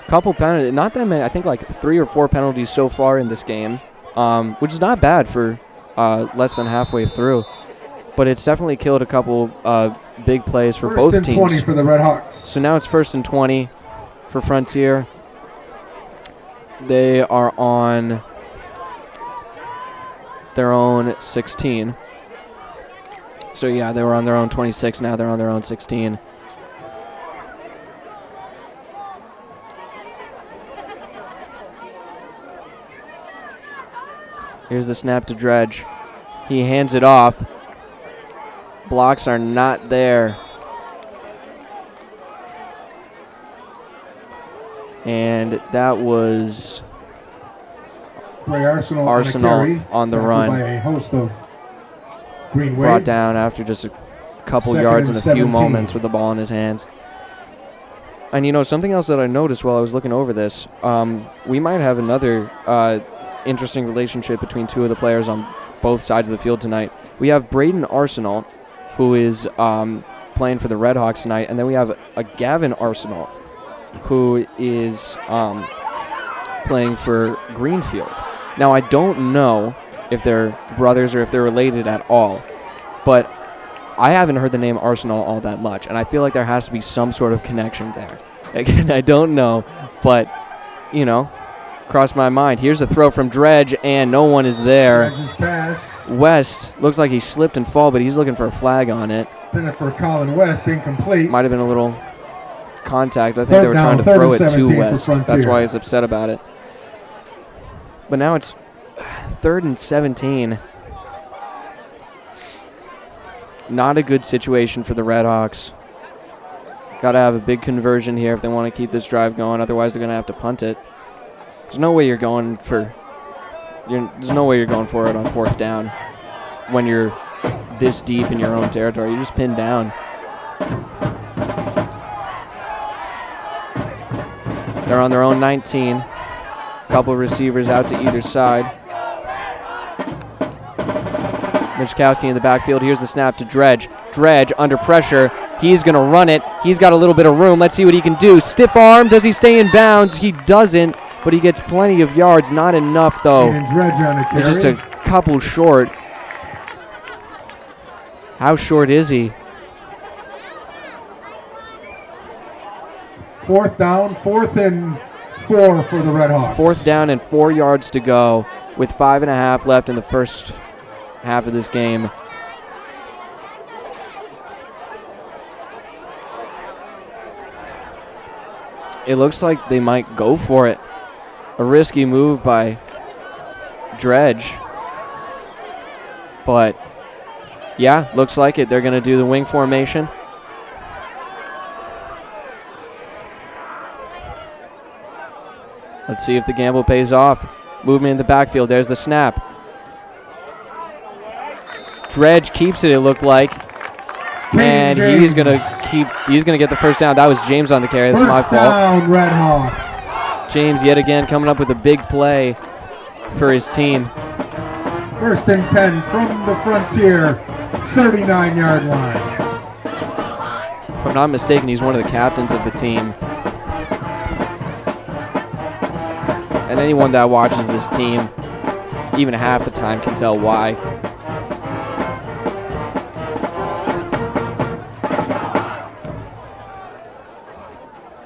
A: Couple penalties, not that many. I think like 3 or 4 penalties so far in this game, which is not bad for less than halfway through. But it's definitely killed a couple big plays for both teams.
B: 20 for the Red Hawks.
A: So now it's 1st and 20 for Frontier. They are on their own 16. So yeah, they were on their own 26. Now they're on their own 16. Here's the snap to Dredge. He hands it off. Blocks are not there. And that was
B: Arsenal
A: on the run.
B: By a host of Green Wave.
A: Brought down after just a couple yards and a few moments with the ball in his hands. And, you know, something else that I noticed while I was looking over this, we might have another interesting relationship between two of the players on both sides of the field tonight. We have Braden Arsenal, who is playing for the Red Hawks tonight, and then we have a Gavin Arsenal, who is playing for Greenfield. Now, I don't know if they're brothers or if they're related at all, but I haven't heard the name Arsenal all that much, and I feel like there has to be some sort of connection there. Again, I don't know, but, you know, crossed my mind. Here's a throw from Dredge, and no one is there.
B: Dredge's pass.
A: West looks like he slipped and fall, but he's looking for a flag on it.
B: Then for Colin West, incomplete.
A: Might have been a little contact. I think they were trying to throw it to West. That's why he's upset about it. But now it's 3rd and 17. Not a good situation for the Red Hawks. Got to have a big conversion here if they want to keep this drive going. Otherwise, they're going to have to punt it. There's no way you're going for it on 4th down when you're this deep in your own territory. You're just pinned down. They're on their own 19. Couple receivers out to either side. Michkowski in the backfield. Here's the snap to Dredge. Dredge under pressure. He's going to run it. He's got a little bit of room. Let's see what he can do. Stiff arm. Does he stay in bounds? He doesn't, but he gets plenty of yards. Not enough, though.
B: And Dredge on the carry.
A: He's just a couple short. How short is he?
B: 4th down, 4th and 4 for the Red Hawks.
A: 4th down and 4 yards to go with 5.5 left in the first half of this game. It looks like they might go for it. A risky move by Dredge. But, yeah, looks like it. They're going to do the wing formation. Let's see if the gamble pays off. Movement in the backfield. There's the snap. Dredge keeps it, it looked like. And he's going to get the first down. That was James on the carry. That's my fault.
B: First down, Red Hawks.
A: James yet again coming up with a big play for his team.
B: 1st and 10 from the Frontier 39-yard line.
A: If I'm not mistaken, he's one of the captains of the team. And anyone that watches this team, even half the time, can tell why.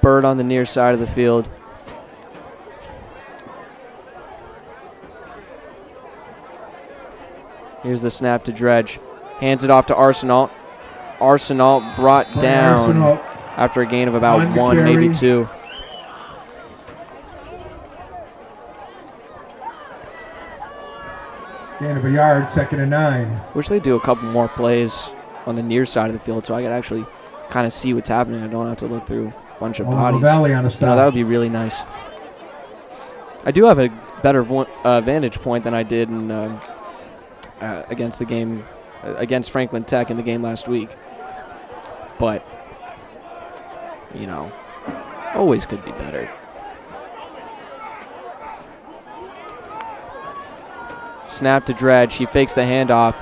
A: Bird on the near side of the field. Here's the snap to Dredge. Hands it off to Arsenal. Arsenal brought down after a gain of about 1, maybe 2.
B: Gain of a yard, 2nd and 9.
A: Wish they'd do a couple more plays on the near side of the field so I could actually kind of see what's happening. I don't have to look through a bunch of bodies.
B: Valley on a stop.
A: You know, that would be really nice. I do have a better vantage point than I did in, against the game, against Franklin Tech in the game last week. But, you know, always could be better. snap to Dredge. He fakes the handoff.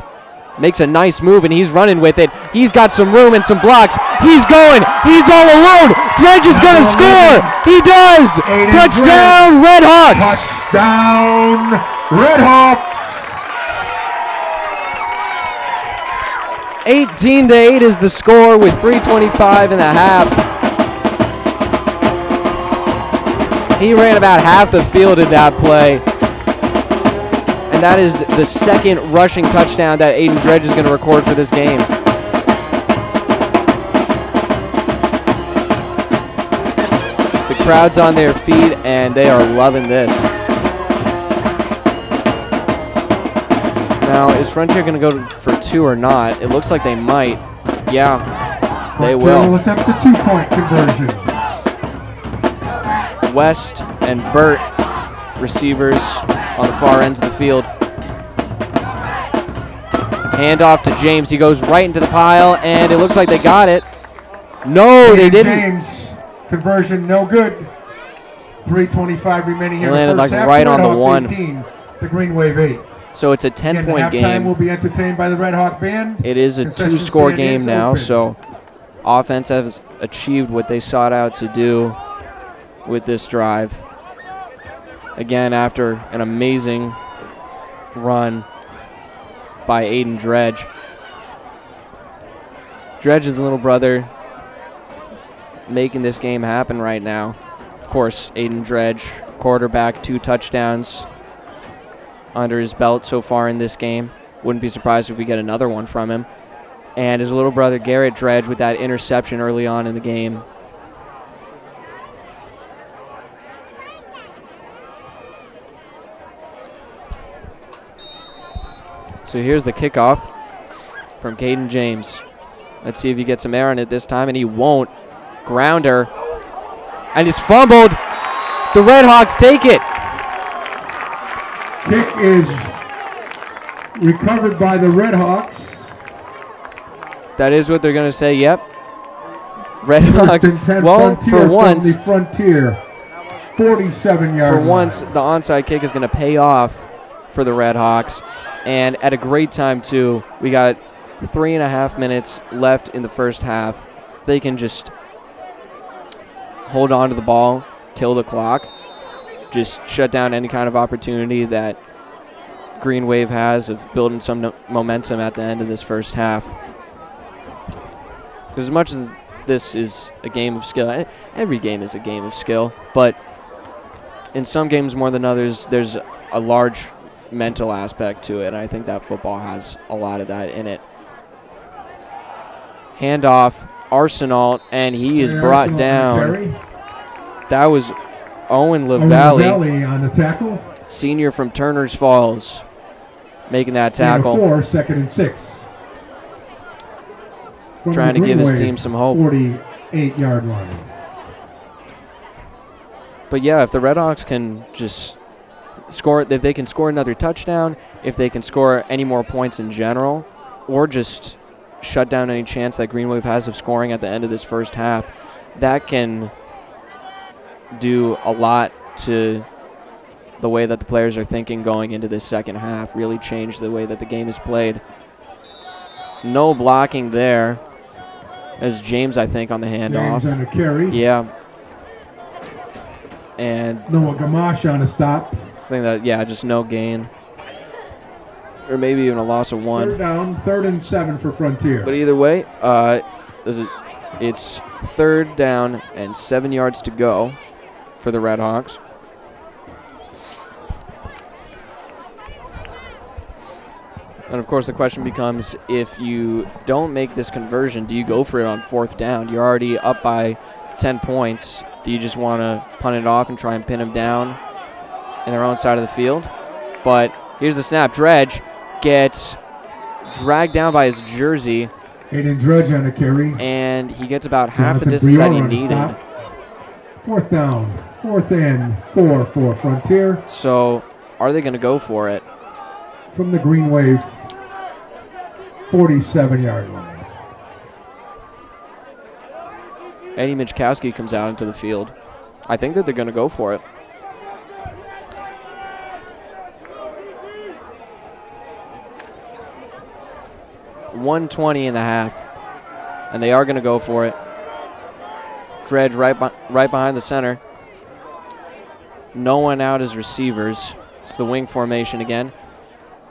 A: Makes a nice move, and he's running with it. He's got some room and some blocks. He's going. He's all alone. Dredge is going to score. He does. Touchdown, Red Hawks.
B: Touchdown, Red Hawks.
A: 18-8 is the score with 3:25 in the half. He ran about half the field in that play. And that is the second rushing touchdown that Aiden Dredge is going to record for this game. The crowd's on their feet, and they are loving this. Now, is Frontier going to go for 2 or not? It looks like they might. Yeah, they will.
B: Frontier will attempt a 2-point conversion.
A: West and Burt, receivers on the far ends of the field. Handoff to James. He goes right into the pile, and it looks like they got it. No, they didn't.
B: James, conversion no good. 3:25 remaining here.
A: He landed
B: First
A: like
B: half,
A: right
B: Red
A: on the
B: Hawks
A: 1.
B: 18, the Green Wave 8.
A: So it's a 10-point
B: Halftime
A: game.
B: will be entertained by the Red Hawk Band.
A: It is a
B: Concession
A: 2-score
B: stand
A: game
B: is
A: now,
B: open.
A: so offense has achieved what they sought out to do with this drive. Again, after an amazing run by Aiden Dredge. Dredge's little brother making this game happen right now. Of course, Aiden Dredge, quarterback, 2 touchdowns under his belt so far in this game. Wouldn't be surprised if we get another one from him. And his little brother Garrett Dredge with that interception early on in the game. So here's the kickoff from Caden James. Let's see if he gets some air on it this time, and he won't. Grounder. And he's fumbled. The Red Hawks take it.
B: Kick is recovered by the Red Hawks.
A: That is what they're going to say, yep. Red
B: First
A: Hawks,
B: and 10
A: well,
B: Frontier
A: for once,
B: from the Frontier, 47-yard
A: for once, the onside kick is going to pay off for the Red Hawks. And at a great time, too. We got 3.5 minutes left in the first half. They can just hold on to the ball, kill the clock, just shut down any kind of opportunity that Green Wave has of building some momentum at the end of this first half. Because as much as this is a game of skill, every game is a game of skill, but in some games more than others, there's a large mental aspect to it, and I think that football has a lot of that in it. Handoff, Arsenal, and he is brought down. That was Owen LaValle
B: on the tackle.
A: Senior from Turner's Falls, making that tackle.
B: 4, 2nd and 6. From
A: Trying to
B: the
A: give his
B: Green
A: team
B: Wave,
A: some hope.
B: 48-yard line.
A: But yeah, if the Red Hawks can just score, if they can score another touchdown, if they can score any more points in general, or just shut down any chance that Green Wave has of scoring at the end of this first half, that can do a lot to the way that the players are thinking going into this second half, really change the way that the game is played. No blocking there, as James, I think, on the handoff.
B: James on the carry.
A: Yeah. And
B: Noah Gamache on a stop.
A: I think that, yeah, just no gain. Or maybe even a loss of 1.
B: 3rd down, 3rd and 7 for Frontier.
A: But either way, it's 3rd down and 7 yards to go for the Red Hawks. And of course the question becomes, if you don't make this conversion, do you go for it on 4th down? You're already up by 10 points. Do you just want to punt it off and try and pin them down in their own side of the field? But here's the snap. Dredge gets dragged down by his jersey.
B: Aiden Dredge on the carry.
A: And he gets about half the distance that he needed.
B: 4th down, 4th and 4 for Frontier.
A: So are they going to go for it?
B: From the Green Wave, 47-yard line.
A: Eddie Michkowski comes out into the field. I think that they're going to go for it. 1:20 in the half, and they are going to go for it. Dredge right behind the center. No one out as receivers. It's the wing formation again.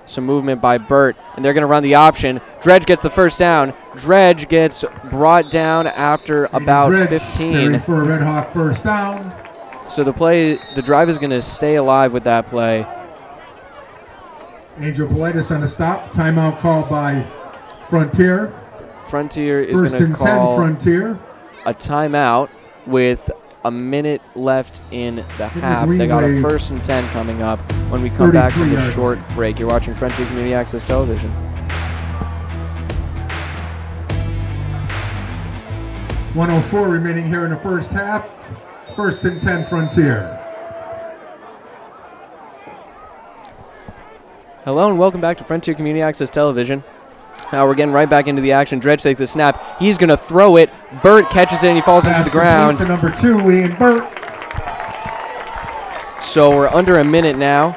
A: Some movement by Burt, and they're going to run the option. Dredge gets the first down. Dredge gets brought down after about 15.
B: For a Red Hawk first down.
A: So the drive is going to stay alive with that play.
B: Angel Politis on the stop. Timeout called by Frontier.
A: Frontier is going to call
B: Frontier.
A: a timeout with a minute left in the half. They got a 1st and 10 coming up when we come back from the short break. You're watching Frontier Community Access Television.
B: .104 remaining here in the first half. 1st and 10 Frontier.
A: Hello and welcome back to Frontier Community Access Television. Now we're getting right back into the action. Dredge takes the snap. He's going to throw it. Burt catches it and he falls into the ground.
B: To number 2, Ian Burt.
A: So we're under a minute now.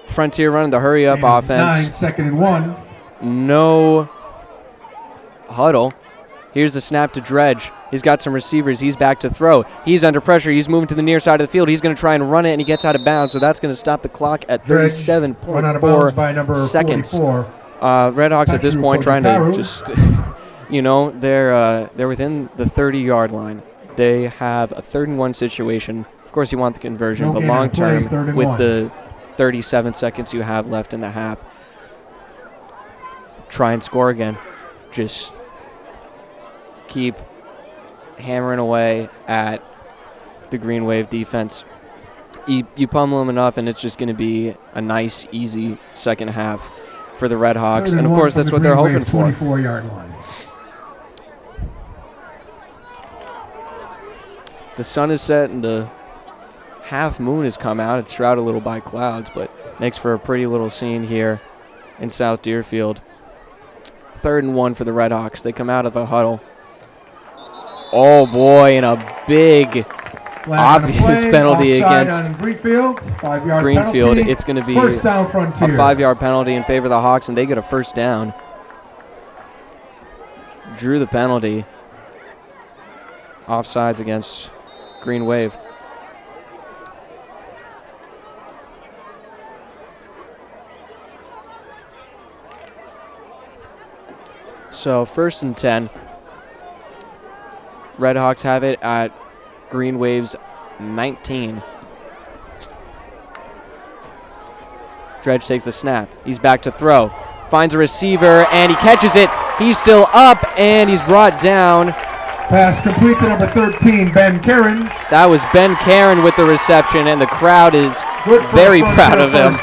A: Frontier running the hurry-up offense.
B: 9, 2nd and 1.
A: No huddle. Here's the snap to Dredge. He's got some receivers. He's back to throw. He's under pressure. He's moving to the near side of the field. He's going to try and run it, and he gets out of bounds, so that's going to stop the clock at 37.4 seconds. Redhawks at this point trying to just, they're within the 30-yard line. They have a 3rd and 1 situation. Of course, you want the conversion, but long-term, with the 37 seconds you have left in the half, try and score again. Just keep hammering away at the Green Wave defense. You pummel them enough, and it's just going to be a nice, easy second half for the Red Hawks. And, of course, that's what they're hoping for.
B: 24-yard line.
A: The sun is set, and the half moon has come out. It's shrouded a little by clouds, but makes for a pretty little scene here in South Deerfield. 3rd and 1 for the Red Hawks. They come out of the huddle. Oh, boy, and a big, obvious penalty against
B: Greenfield. 5-yard
A: Greenfield.
B: Penalty.
A: It's going to be
B: first down Frontier.
A: A 5-yard penalty in favor of the Hawks, and they get a first down. Drew the penalty. Offsides against Green Wave. So 1st and 10. Red Hawks have it at Green Wave's 19. Dredge takes the snap. He's back to throw. Finds a receiver, and he catches it. He's still up, and he's brought down.
B: Pass complete to number 13, Ben Karen.
A: That was Ben Karen with the reception, and the crowd is very proud of him.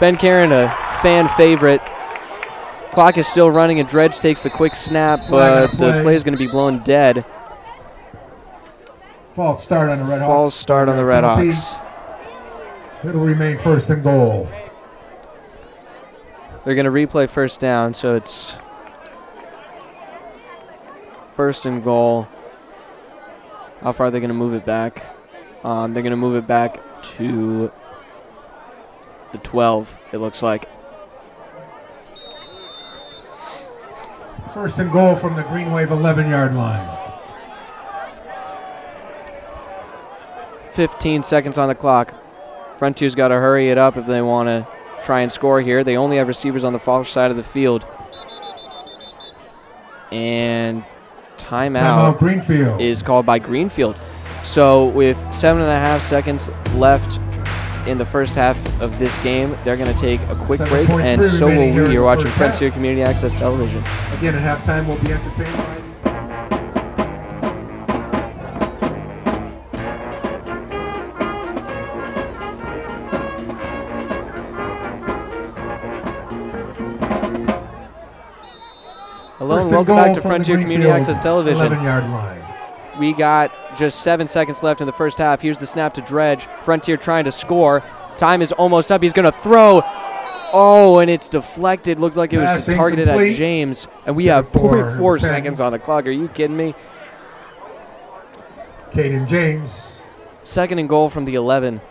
A: Ben Karen, a fan favorite. Clock is still running, and Dredge takes the quick snap, but the play is going to be blown dead.
B: False start on the Red Hawks.
A: False start on the Red Hawks.
B: It'll remain 1st and goal.
A: They're going to replay first down, so it's 1st and goal. How far are they going to move it back? They're going to move it back to the 12, it looks like.
B: 1st and goal from the Green Wave 11-yard line.
A: 15 seconds on the clock. Frontier's got to hurry it up if they want to try and score here. They only have receivers on the far side of the field. And timeout
B: Greenfield
A: is called by Greenfield. So with 7.5 seconds left in the first half of this game, they're going to take a quick break, and so will we. You're watching Frontier Community Access Television.
B: Again, at halftime, we'll be entertained by...
A: Hello and welcome back to Frontier Community Access Television.
B: 11-yard line.
A: We got just 7 seconds left in the first half. Here's the snap to Dredge. Frontier trying to score. Time is almost up. He's going to throw. Oh, and it's deflected. Looked like it was targeted at James. And we have 0.4 seconds on the clock. Are you kidding me?
B: Caden James.
A: 2nd and goal from the 11.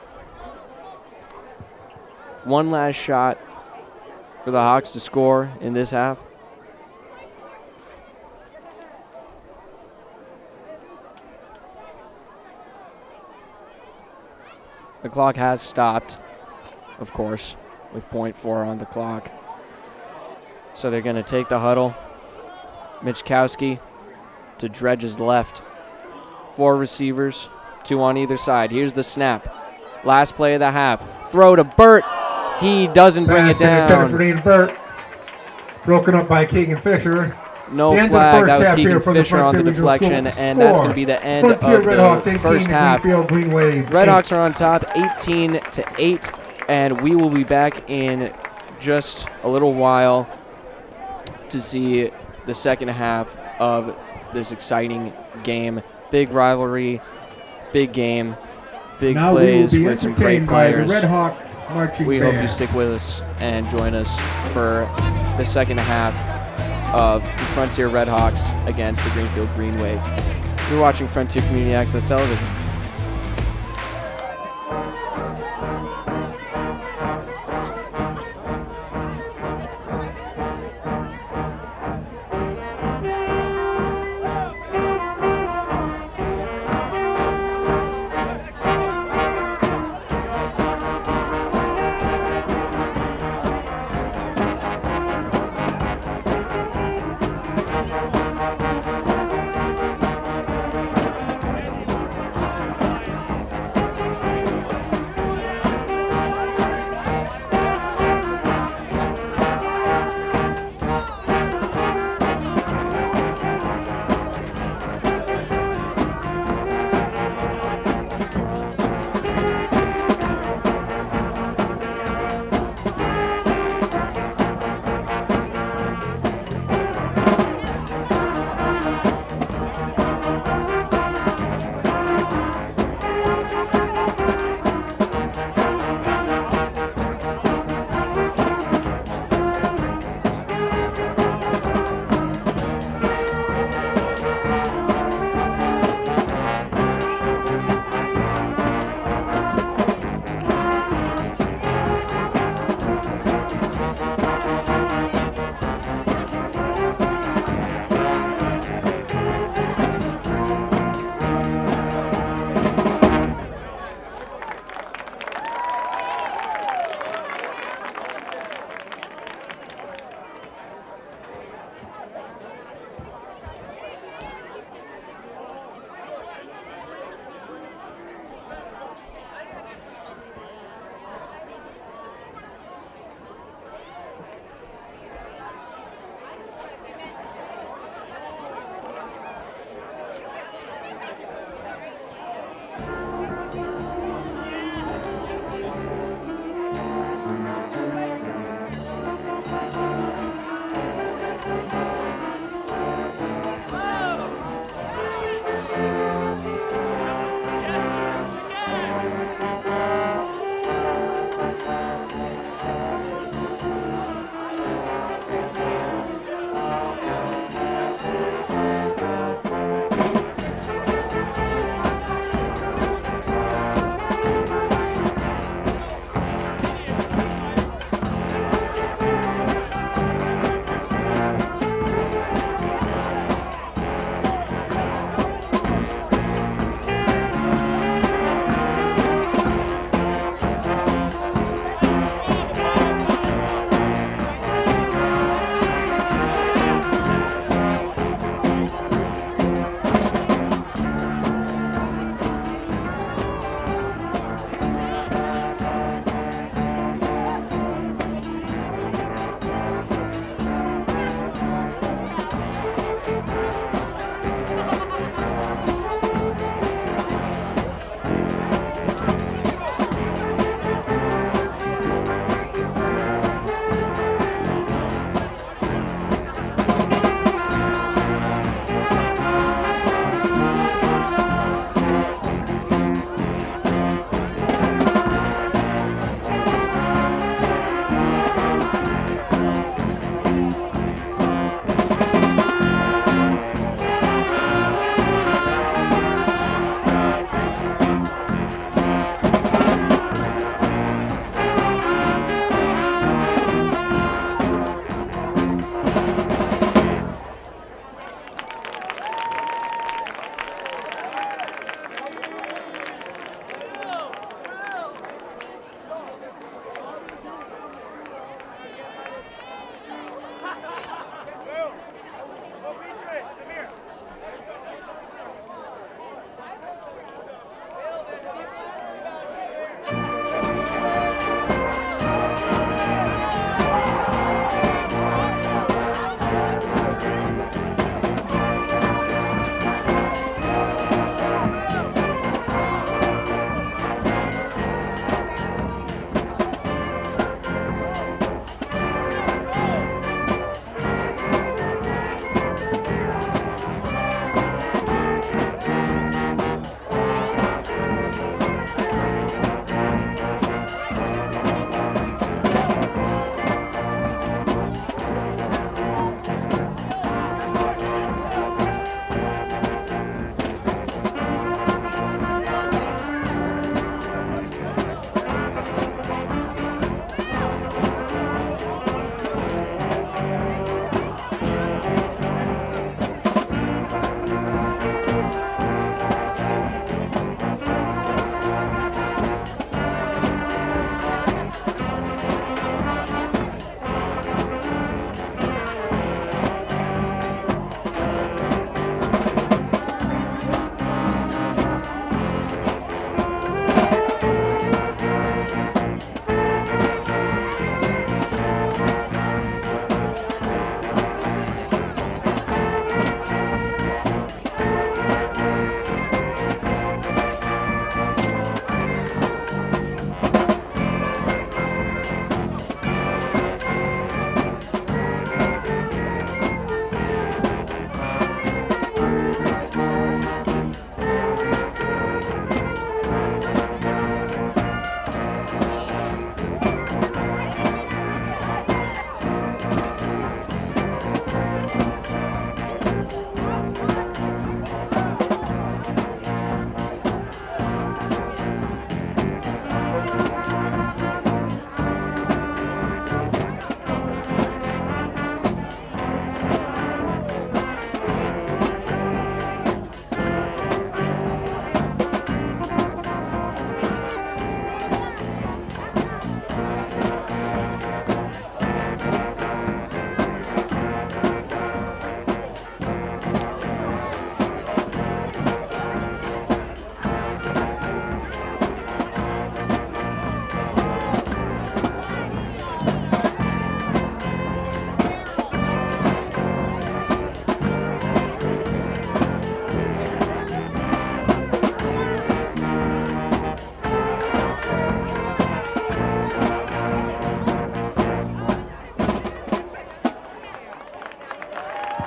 A: One last shot for the Hawks to score in this half. The clock has stopped, of course, with .4 on the clock. So they're going to take the huddle. Michkowski to Dredge's left. 4 receivers, 2 on either side. Here's the snap. Last play of the half. Throw to Burt. He doesn't bring it down.
B: For Burt. Broken up by Keegan Fisher.
A: No flag. That was Keegan Fisher on the deflection, and that's going to be the end of the first half. Redhawks are on top 18-8, and we will be back in just a little while to see the second half of this exciting game. Big rivalry, big game, big plays with some great players. We hope you stick with us and join us for the second half of the Frontier Redhawks against the Greenfield Green Wave. You're watching Frontier Community Access Television.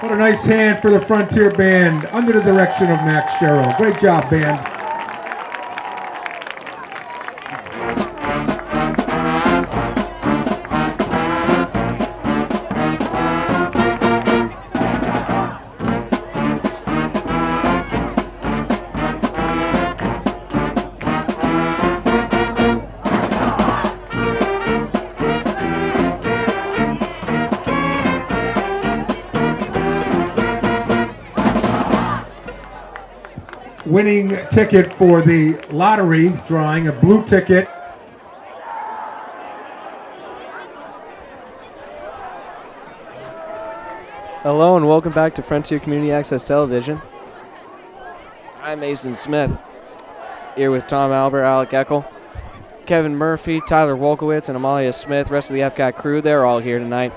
B: What a nice hand for the Frontier Band under the direction of Max Sherrill. Great job, band. Winning ticket for the lottery drawing, a blue ticket.
A: Hello and welcome back to Frontier Community Access Television. I'm Mason Smith, here with Tom Albert, Alec Eckel, Kevin Murphy, Tyler Wolkowitz, and Amalia Smith. Rest of the FCAT crew, they're all here tonight.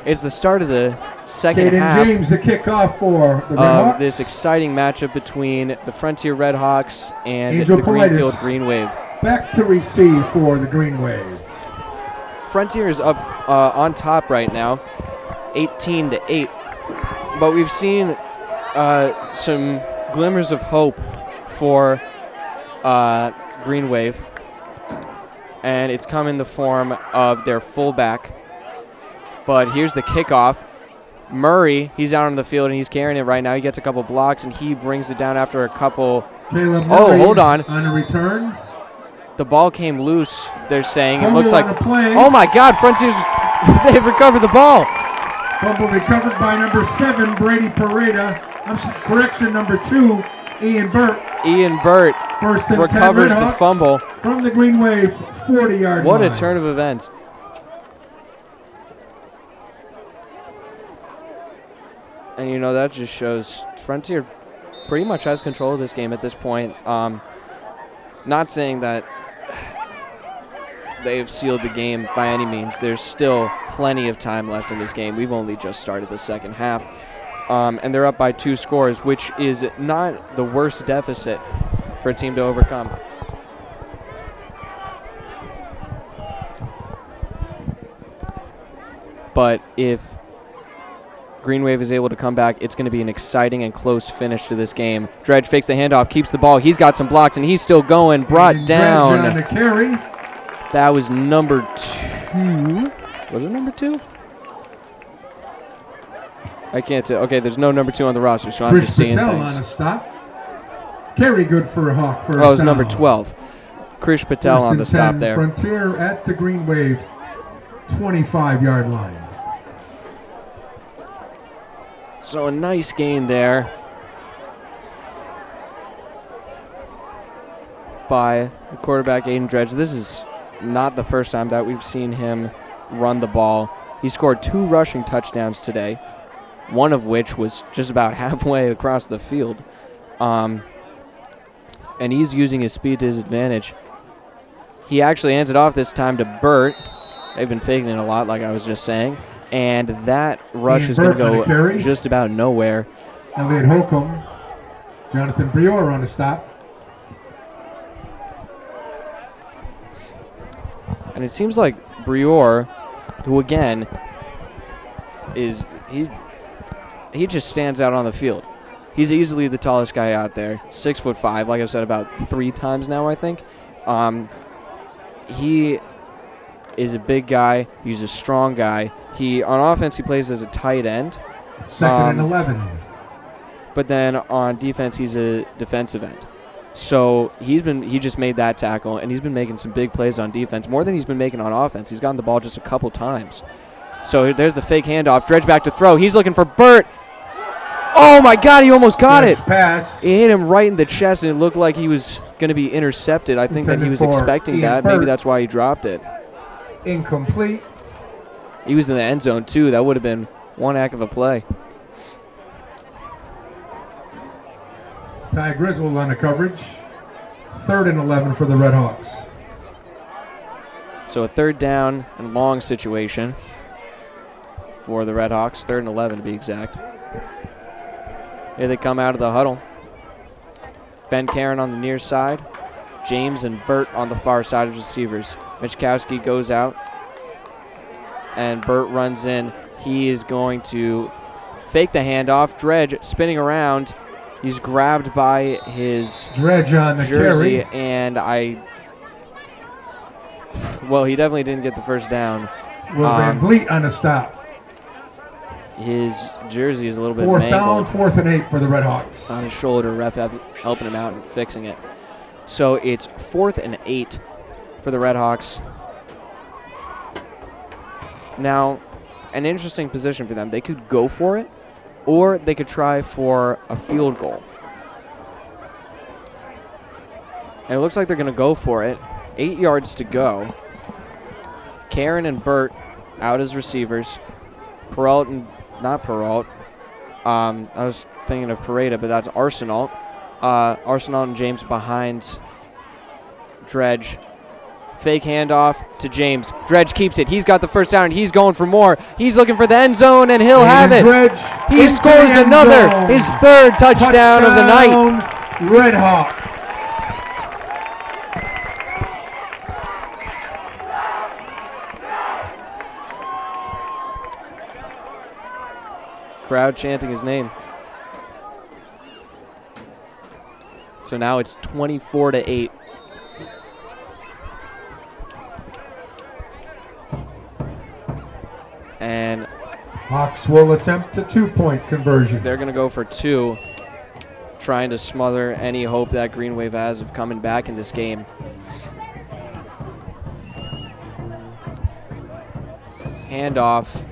A: It's the start of the second half
B: James, the kickoff for the
A: of this exciting matchup between the Frontier Redhawks and
B: Angel
A: the
B: Politis.
A: Greenfield Green Wave.
B: Back to receive for the Green Wave.
A: Frontier is up on top right now, 18-8. But we've seen some glimmers of hope for Green Wave, and it's come in the form of their fullback. But here's the kickoff. Murray, he's out on the field and he's carrying it right now. He gets a couple blocks and he brings it down after a couple.
B: Caleb Murray
A: hold on.
B: On a return.
A: The ball came loose, they're saying.
B: Fumble
A: It looks like.
B: on the play.
A: Oh my God, Frontier's. They've recovered the ball.
B: Fumble recovered by number 7, Brady Pareda. Correction, number 2, Ian Burt.
A: Ian Burt
B: First and
A: recovers
B: 10
A: the
B: Redhawks
A: fumble.
B: From the Green Wave 40-yard line.
A: What a turn of events. And, you know, that just shows Frontier pretty much has control of this game at this point. Not saying that they've sealed the game by any means. There's still plenty of time left in this game. We've only just started the second half. And they're up by 2 scores, which is not the worst deficit for a team to overcome. But if Green Wave is able to come back, it's going to be an exciting and close finish to this game. Dredge fakes the handoff, keeps the ball. He's got some blocks, and he's still going. Brought down.
B: On the carry.
A: That was number 2. Was it number 2? I can't tell. Okay, there's no number 2 on the roster, so I'm just seeing
B: Patel
A: things.
B: On a stop. Carry good for a Hawk.
A: Oh, it was number 12. Krish Patel on the stop there.
B: Frontier at the Green Wave 25-yard line.
A: So a nice gain there by the quarterback, Aiden Dredge. This is not the first time that we've seen him run the ball. He scored 2 rushing touchdowns today, one of which was just about halfway across the field. And he's using his speed to his advantage. He actually hands it off this time to Burt. They've been faking it a lot, like I was just saying. And that rush is going to go just about nowhere.
B: Elliott Holcomb, Jonathan Brior on the stop.
A: And it seems like Brior, who again is he just stands out on the field. He's easily the tallest guy out there, 6'5", like I've said about 3 times now, I think. He is a big guy. He's a strong guy. On offense, he plays as a tight end.
B: Second and 11.
A: But then on defense, he's a defensive end. So he just made that tackle, and he's been making some big plays on defense, more than he's been making on offense. He's gotten the ball just a couple times. So there's the fake handoff. Dredge back to throw. He's looking for Burt. Oh, my God, he almost got it.
B: Pass.
A: It hit him right in the chest, and it looked like he was going to be intercepted. I think that he was expecting that. Maybe that's why he dropped it.
B: Incomplete.
A: He was in the end zone, too. That would have been one heck of a play.
B: Ty Griswold on the coverage. 3rd and 11 for the Redhawks.
A: So a 3rd down and long situation for the Redhawks. 3rd and 11 to be exact. Here they come out of the huddle. Ben Karen on the near side. James and Burt on the far side of receivers. Michkowski goes out. And Burt runs in. He is going to fake the handoff. Dredge spinning around. He's grabbed by his
B: Dredge on the
A: jersey,
B: carry.
A: and well, he definitely didn't get the first down.
B: Will Van Vliet on the stop.
A: His jersey is a little bit
B: Fourth
A: mangled.
B: down, 4th and 8 for the Redhawks.
A: On his shoulder, ref helping him out and fixing it. So it's 4th and 8 for the Redhawks. Now, an interesting position for them. They could go for it, or they could try for a field goal. And it looks like they're going to go for it. 8 yards to go. Karen and Burt out as receivers. Peralt and not Peralt. I was thinking of Pareda, but that's Arsenal. Arsenal and James behind Dredge. Fake handoff to James. Dredge keeps it. He's got the first down, and he's going for more. He's looking for the end zone, and he'll have it.
B: Dredge
A: He scores another, his 3rd touchdown of the night.
B: Redhawks.
A: Crowd chanting his name. So now it's 24-8. And
B: Hawks will attempt a 2-point conversion.
A: they're going to go for 2, trying to smother any hope that Green Wave has of coming back in this game. Handoff.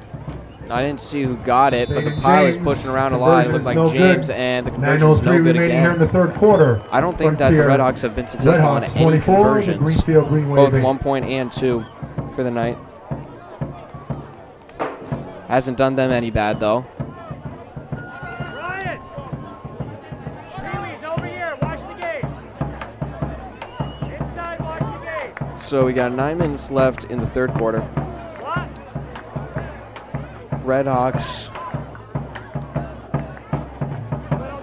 A: I didn't see who got it, but the pile is pushing around a lot. It looked like James, and the conversion's no good
B: remaining here in
A: again.
B: the 3rd quarter.
A: I don't think that the Redhawks have been successful on
B: Redhawks
A: any
B: 24, the
A: conversions.
B: Greenfield Green
A: Both
B: Wave
A: 1 point and 2 for the night. Hasn't done them any bad, though.
C: Ryan! Pee-wee's over here. Watch the game. Inside, watch the game.
A: So we got 9 minutes left in the 3rd quarter.
C: What?
A: Redhawks.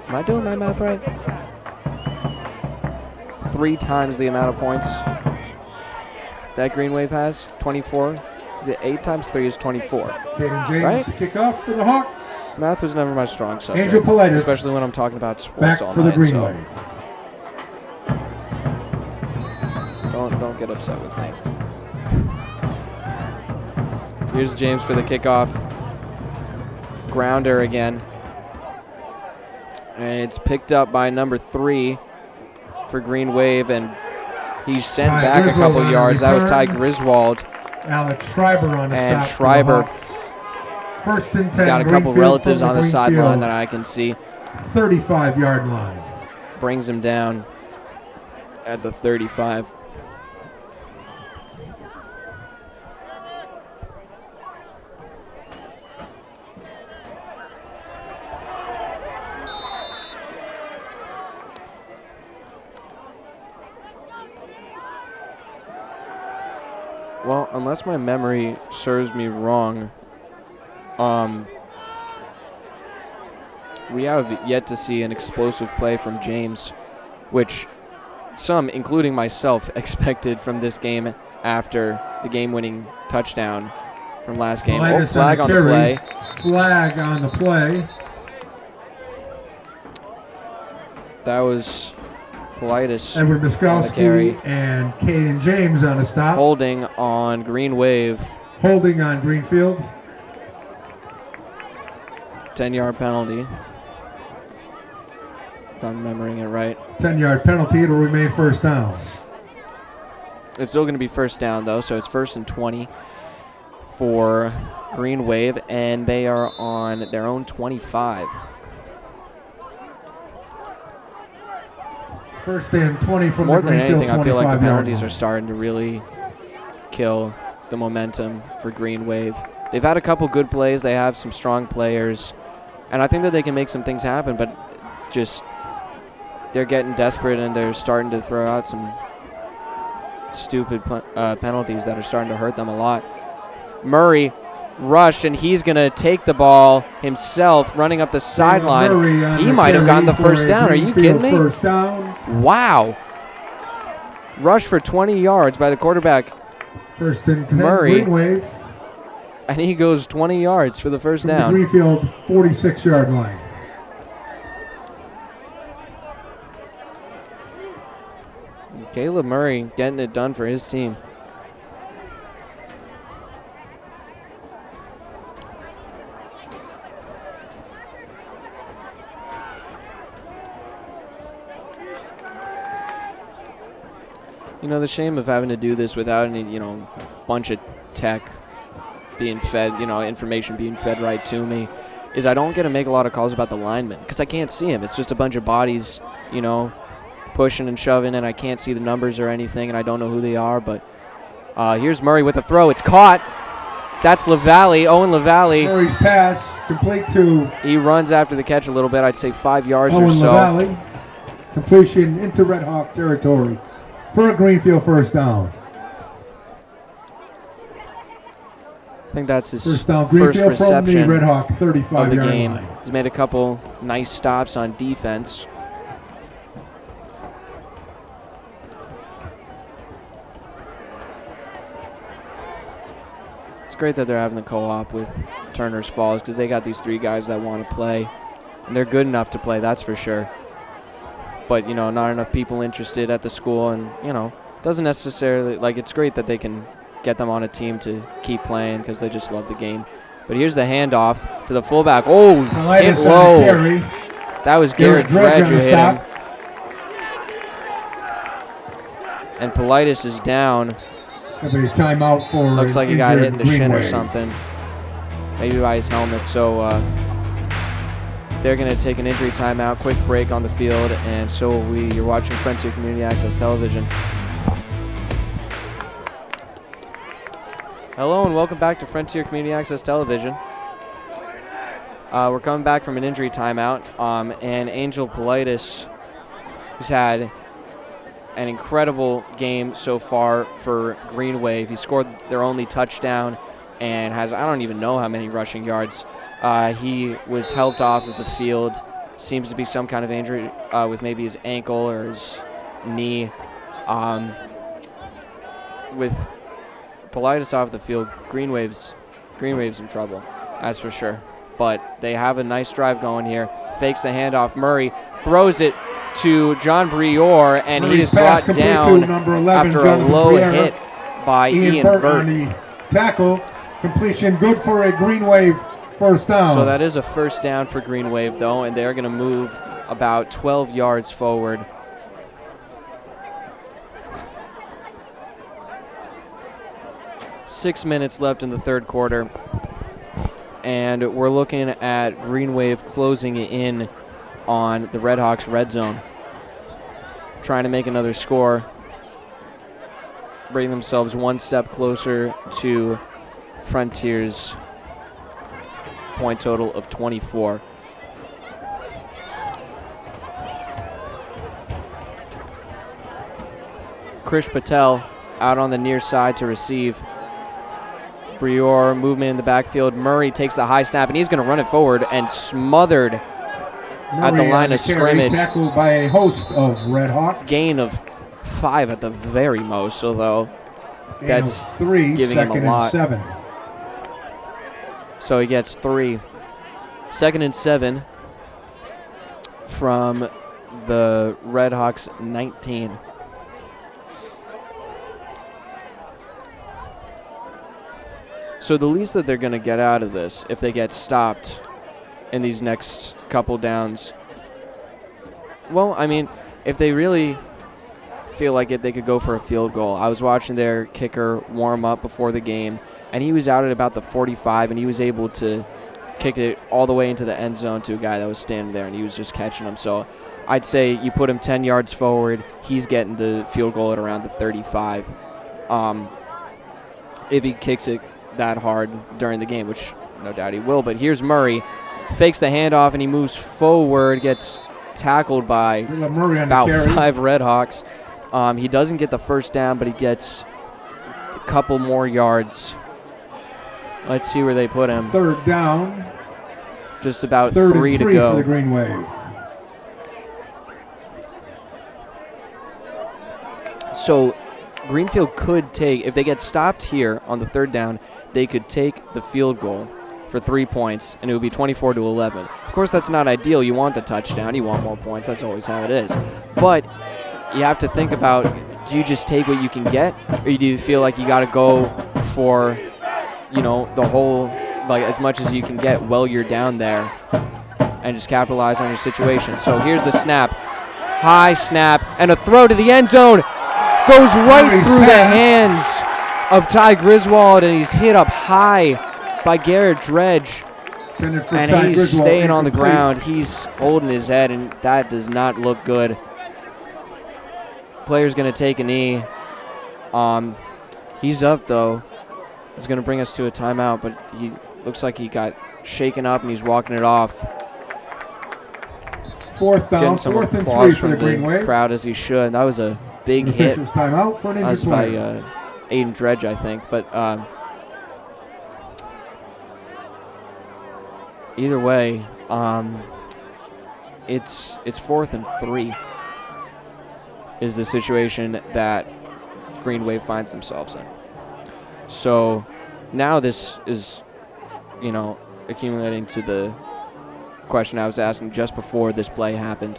A: Am I doing my math right? 3 times the amount of points that Green Wave has. 24. The 8 times 3 is 24.
B: Caden James
A: Right?
B: to kick off for the Hawks.
A: Math was never my strong subject,
B: Angel Politis
A: especially when I'm talking about sports
B: back
A: all
B: for the
A: night.
B: Green
A: So
B: Wave.
A: don't get upset with me. Here's James for the kickoff. Grounder again. And it's picked up by number 3 for Green Wave, and he's sent
B: Ty
A: back
B: Griswold
A: a couple
B: on
A: yards. That was Ty
B: return.
A: Griswold.
B: Alex Schreiber on the
A: And
B: stop
A: Schreiber.
B: for the Hawks. 1st and 10.
A: He's got a couple
B: Greenfield
A: relatives
B: from
A: on the
B: Greenfield
A: sideline that I can see.
B: 35-yard line.
A: Brings him down at the 35. Well, unless my memory serves me wrong, we have yet to see an explosive play from James, which some, including myself, expected from this game after the game-winning touchdown from last game. Oh, flag on the play.
B: Flag on the play.
A: That was Politis
B: Edward
A: on the carry.
B: Miskowski and Caden James on the stop.
A: Holding on Green Wave.
B: Holding on Greenfield.
A: 10-yard penalty, if I'm remembering it right.
B: 10-yard penalty. It'll remain 1st down.
A: It's still going to be 1st down, though, so it's 1st and 20 for Green Wave, and they are on their own 25.
B: 1st and 20 from
A: More
B: the
A: than
B: Greenfield
A: anything, I feel like the
B: 25-yard
A: penalties
B: line.
A: are starting to really kill the momentum for Green Wave. They've had a couple good plays. They have some strong players, and I think that they can make some things happen, but just they're getting desperate, and they're starting to throw out some stupid penalties that are starting to hurt them a lot. Murray rushed, and he's going to take the ball himself, running up the sideline. He might have gotten the first down. Are you kidding me?
B: First down.
A: Wow. Rush for 20 yards by the quarterback.
B: 1st and 10.
A: Murray.
B: Green Wave.
A: And he goes 20 yards for the first
B: from the
A: down.
B: Greenfield 46-yard line.
A: Caleb Murray getting it done for his team. You know, the shame of having to do this without any, bunch of tech being fed, information being fed right to me, is I don't get to make a lot of calls about the linemen because I can't see him. It's just a bunch of bodies, pushing and shoving, and I can't see the numbers or anything, and I don't know who they are. But here's Murray with a throw. It's caught. That's LaValle, Owen LaValle.
B: Murray's pass complete to
A: He runs after the catch a little bit. I'd say 5 yards
B: Owen
A: or so.
B: LaValle. Completion into Red Hawk territory for a Greenfield first down.
A: I think that's his
B: First down,
A: first
B: Greenfield from the
A: reception
B: Red Hawk
A: of
B: 35-yard
A: the game.
B: line.
A: He's made a couple nice stops on defense. It's great that they're having the co-op with Turner's Falls because they got these 3 guys that want to play. And they're good enough to play, that's for sure. But, not enough people interested at the school. And, doesn't necessarily, it's great that they can get them on a team to keep playing because they just love the game. But here's the handoff to the fullback. Oh, hit low. That was Garrett Dredge who hit him. And Politis is down.
B: There'll be a timeout for
A: Looks like he got hit in the shin or
B: Greenway.
A: something. Maybe by his helmet. So they're going to take an injury timeout. Quick break on the field. And so will we. You're watching Frontier Community Access Television. Hello and welcome back to Frontier Community Access Television. We're coming back from an injury timeout. And Angel Politis, who's had an incredible game so far for Green Wave. He scored their only touchdown and has, I don't even know how many rushing yards. He was helped off of the field. Seems to be some kind of injury with maybe his ankle or his knee. With Politis off the field, Green Wave's in trouble, that's for sure. But they have a nice drive going here. Fakes the handoff. Murray throws it to John Brior, and he is brought down after a low hit by Ian Burt.
B: On the tackle. Completion good for a Green Wave first down.
A: So that is a first down for Green Wave, though, and they're going to move about 12 yards forward. Six minutes left in the third quarter, and we're looking at Green Wave closing in on the Red Hawks red zone, trying to make another score, bring themselves one step closer to Frontier's point total of 24. Krish Patel out on the near side to receive. Brior movement in the backfield. Murray takes the high snap, and he's going to run it forward and smothered at the line of scrimmage.
B: Tackled by a host of Red Hawks.
A: Gain of 5 at the very most, although that's
B: three,
A: giving him a lot.
B: 7.
A: So he gets 3. 2nd and 7 from the Red Hawks 19. So the least that they're going to get out of this, if they get stopped in these next couple downs, well, I mean, if they really feel like it, they could go for a field goal. I was watching their kicker warm up before the game, and he was out at about the 45, and he was able to kick it all the way into the end zone to a guy that was standing there, and he was just catching him. So I'd say you put him 10 yards forward, he's getting the field goal at around the 35. If he kicks it that hard during the game, which no doubt he will. But here's Murray, fakes the handoff, and he moves forward, gets tackled by about 5 Red Hawks. He doesn't get the first down, but he gets a couple more yards. Let's see where they put him.
B: 3rd down.
A: Just about 3 to go.
B: For the Green Wave.
A: So Greenfield could take, if they get stopped here on the third down, they could take the field goal for 3 points, and it would be 24-11. Of course, that's not ideal. You want the touchdown. You want more points. That's always how it is. But you have to think about, do you just take what you can get, or do you feel like you got to go for, you know, the whole, like as much as you can get while you're down there and just capitalize on your situation? So here's the snap. High snap and a throw to the end zone. Goes right through the hands of Ty Griswold, and he's hit up high by Garrett Dredge. And he's staying on the ground. He's holding his head, and that does not look good. Player's going to take a knee. He's up, though. It's going to bring us to a timeout, but he looks like he got shaken up, and he's walking it off.
B: Fourth down,
A: getting some
B: fourth and
A: applause
B: 3 for
A: from
B: the Green Wave.
A: Crowd as he should. That was a big hit.
B: Timeout for an
A: That was
B: injured
A: by
B: player.
A: Aiden Dredge, I think. But either way, it's 4th and 3 is the situation that Green Wave finds themselves in. So now this is, you know, accumulating to the question I was asking just before this play happened.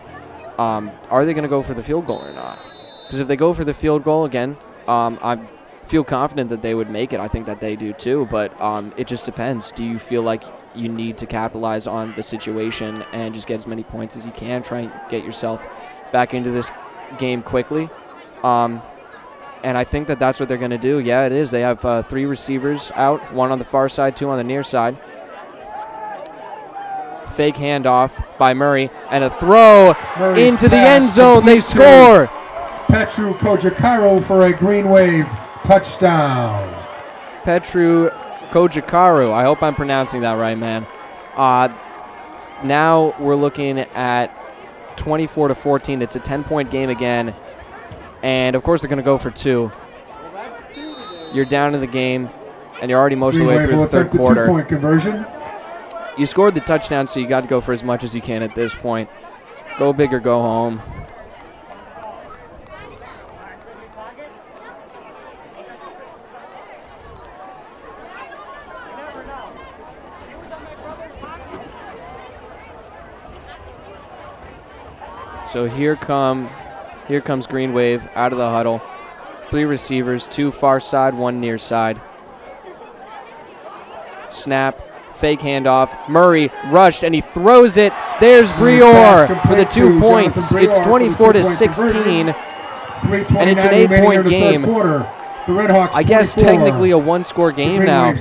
A: Are they going to go for the field goal or not? Because if they go for the field goal again, I feel confident that they would make it. I think that they do too, but it just depends. Do you feel like you need to capitalize on the situation and just get as many points as you can, try and get yourself back into this game quickly? And I think that that's what they're going to do. Yeah, it is. They have 3 receivers out, 1 on the far side, 2 on the near side. Fake handoff by Murray, and a throw into the end zone. They score.
B: Petru Kojakaru for a Green Wave touchdown.
A: Petru Kojakaru. I hope I'm pronouncing that right, man. Now we're looking at 24-14. It's a 10-point game again. And, of course, they're going to go for 2. You're down in the game, and you're already most of the way through the third quarter.
B: 2-point conversion.
A: You scored the touchdown, so you got to go for as much as you can at this point. Go big or go home. So here comes Green Wave out of the huddle. 3 receivers, 2 far side, 1 near side. Snap, fake handoff. Murray rushed, and he throws it. There's Brior for the 2 points. It's 24-16, and it's an 8-point game. I guess technically a 1-score game now.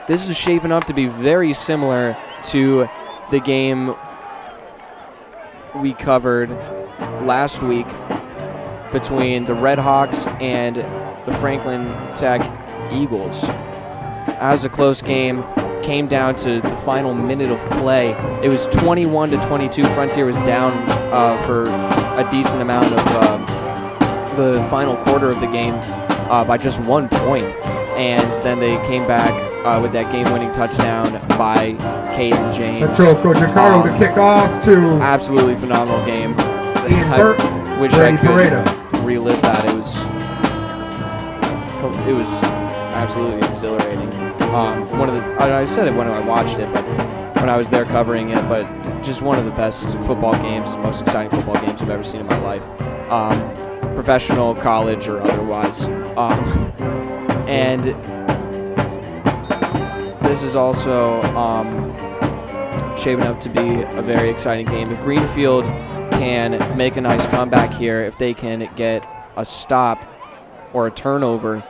A: This is shaping up to be very similar to the game we covered last week between the Red Hawks and the Franklin Tech Eagles. As a close game, came down to the final minute of play. It was 21-22. Frontier was down for a decent amount of the final quarter of the game by just 1 point. And then they came back with that game-winning touchdown by Caden James.
B: Petro Kojakaru to kick off to
A: absolutely phenomenal game.
B: I
A: wish I could relive that. It was absolutely exhilarating. I said it when I watched it, but when I was there covering it, but just one of the best football games, most exciting football games I've ever seen in my life, professional, college, or otherwise. And this is also shaping up to be a very exciting game. If Greenfield can make a nice comeback here, if they can get a stop or a turnover